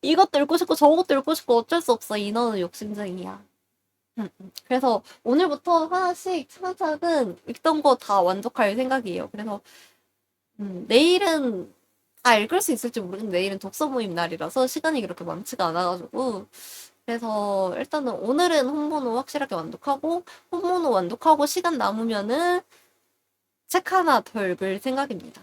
이것도 읽고 싶고 저것도 읽고 싶고 어쩔 수 없어. 인어는 욕심쟁이야. 그래서 오늘부터 하나씩 차근차근 읽던 거 다 완독할 생각이에요. 그래서 내일은 다 읽을 수 있을지 모르겠는데 내일은 독서 모임 날이라서 시간이 그렇게 많지가 않아가지고 그래서 일단은 오늘은 혼모노 확실하게 완독하고 혼모노 완독하고 시간 남으면은 책 하나 더 읽을 생각입니다.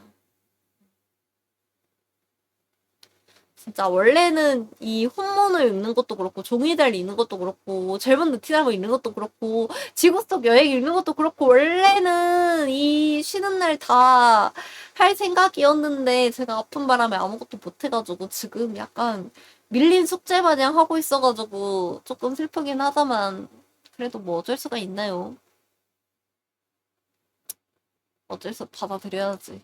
진짜 원래는 이 혼문을 읽는 것도 그렇고 종이달 읽는 것도 그렇고 젊은 느티나무 읽는 것도 그렇고 지구 속 여행 읽는 것도 그렇고 원래는 이 쉬는 날 다 할 생각이었는데 제가 아픈 바람에 아무것도 못 해가지고 지금 약간 밀린 숙제 마냥 하고 있어가지고 조금 슬프긴 하다만 그래도 뭐 어쩔 수가 있나요? 어쩔 수 받아들여야지.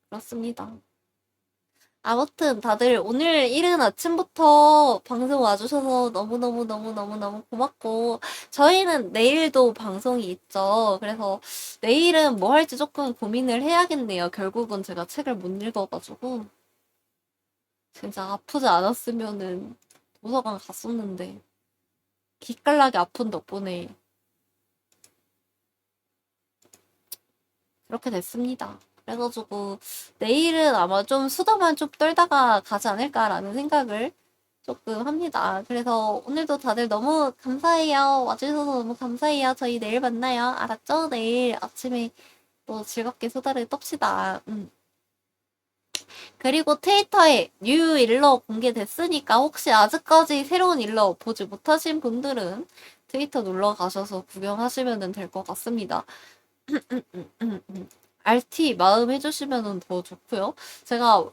그렇습니다. 아무튼 다들 오늘 이른 아침부터 방송 와주셔서 너무너무너무너무너무 고맙고 저희는 내일도 방송이 있죠. 그래서 내일은 뭐 할지 조금 고민을 해야겠네요. 결국은 제가 책을 못 읽어가지고 진짜 아프지 않았으면은 도서관 갔었는데 기깔나게 아픈 덕분에 그렇게 됐습니다. 그래가지고 내일은 아마 좀 수다만 좀 떨다가 가지 않을까라는 생각을 조금 합니다. 그래서 오늘도 다들 너무 감사해요. 와주셔서 너무 감사해요. 저희 내일 만나요. 알았죠? 내일 아침에 또 즐겁게 수다를 떱시다. 그리고 트위터에 뉴 일러 공개됐으니까 혹시 아직까지 새로운 일러 보지 못하신 분들은 트위터 놀러 가셔서 구경하시면 될 것 같습니다. RT 마음 해주시면 더 좋고요. 제가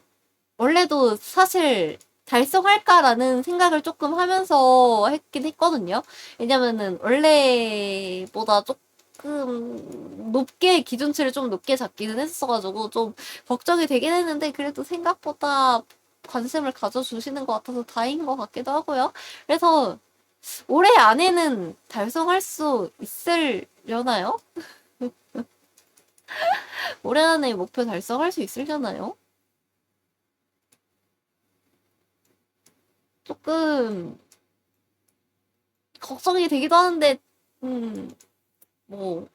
원래도 사실 달성할까라는 생각을 조금 하면서 했긴 했거든요. 왜냐면은 원래보다 조금 높게 기준치를 좀 높게 잡기는 했어가지고 좀 걱정이 되긴 했는데 그래도 생각보다 관심을 가져주시는 것 같아서 다행인 것 같기도 하고요. 그래서 올해 안에는 달성할 수 있으려나요? 올해 안에 목표 달성할 수 있으려나요? 조금 걱정이 되기도 하는데, 뭐,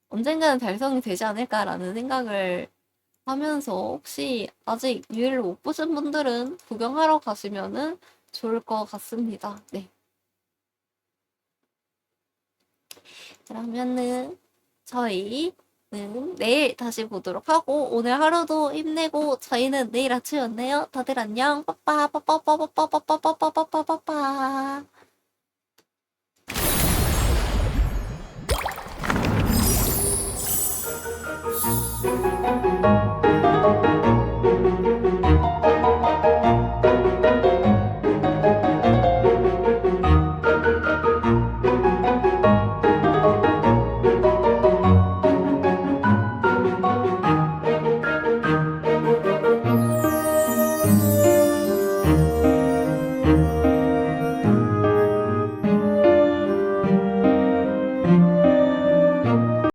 언젠가는 달성이 되지 않을까라는 생각을 하면서, 혹시 아직 유일을 못 보신 분들은 구경하러 가시면은 좋을 것 같습니다. 네. 그러면은, 저희는 내일 다시 보도록 하고, 오늘 하루도 힘내고, 저희는 내일 아침에 만나요. 다들 안녕. 빠빠, 빠빠, 빠빠, 빠빠, 빠빠, 빠빠, 빠빠, 빠빠.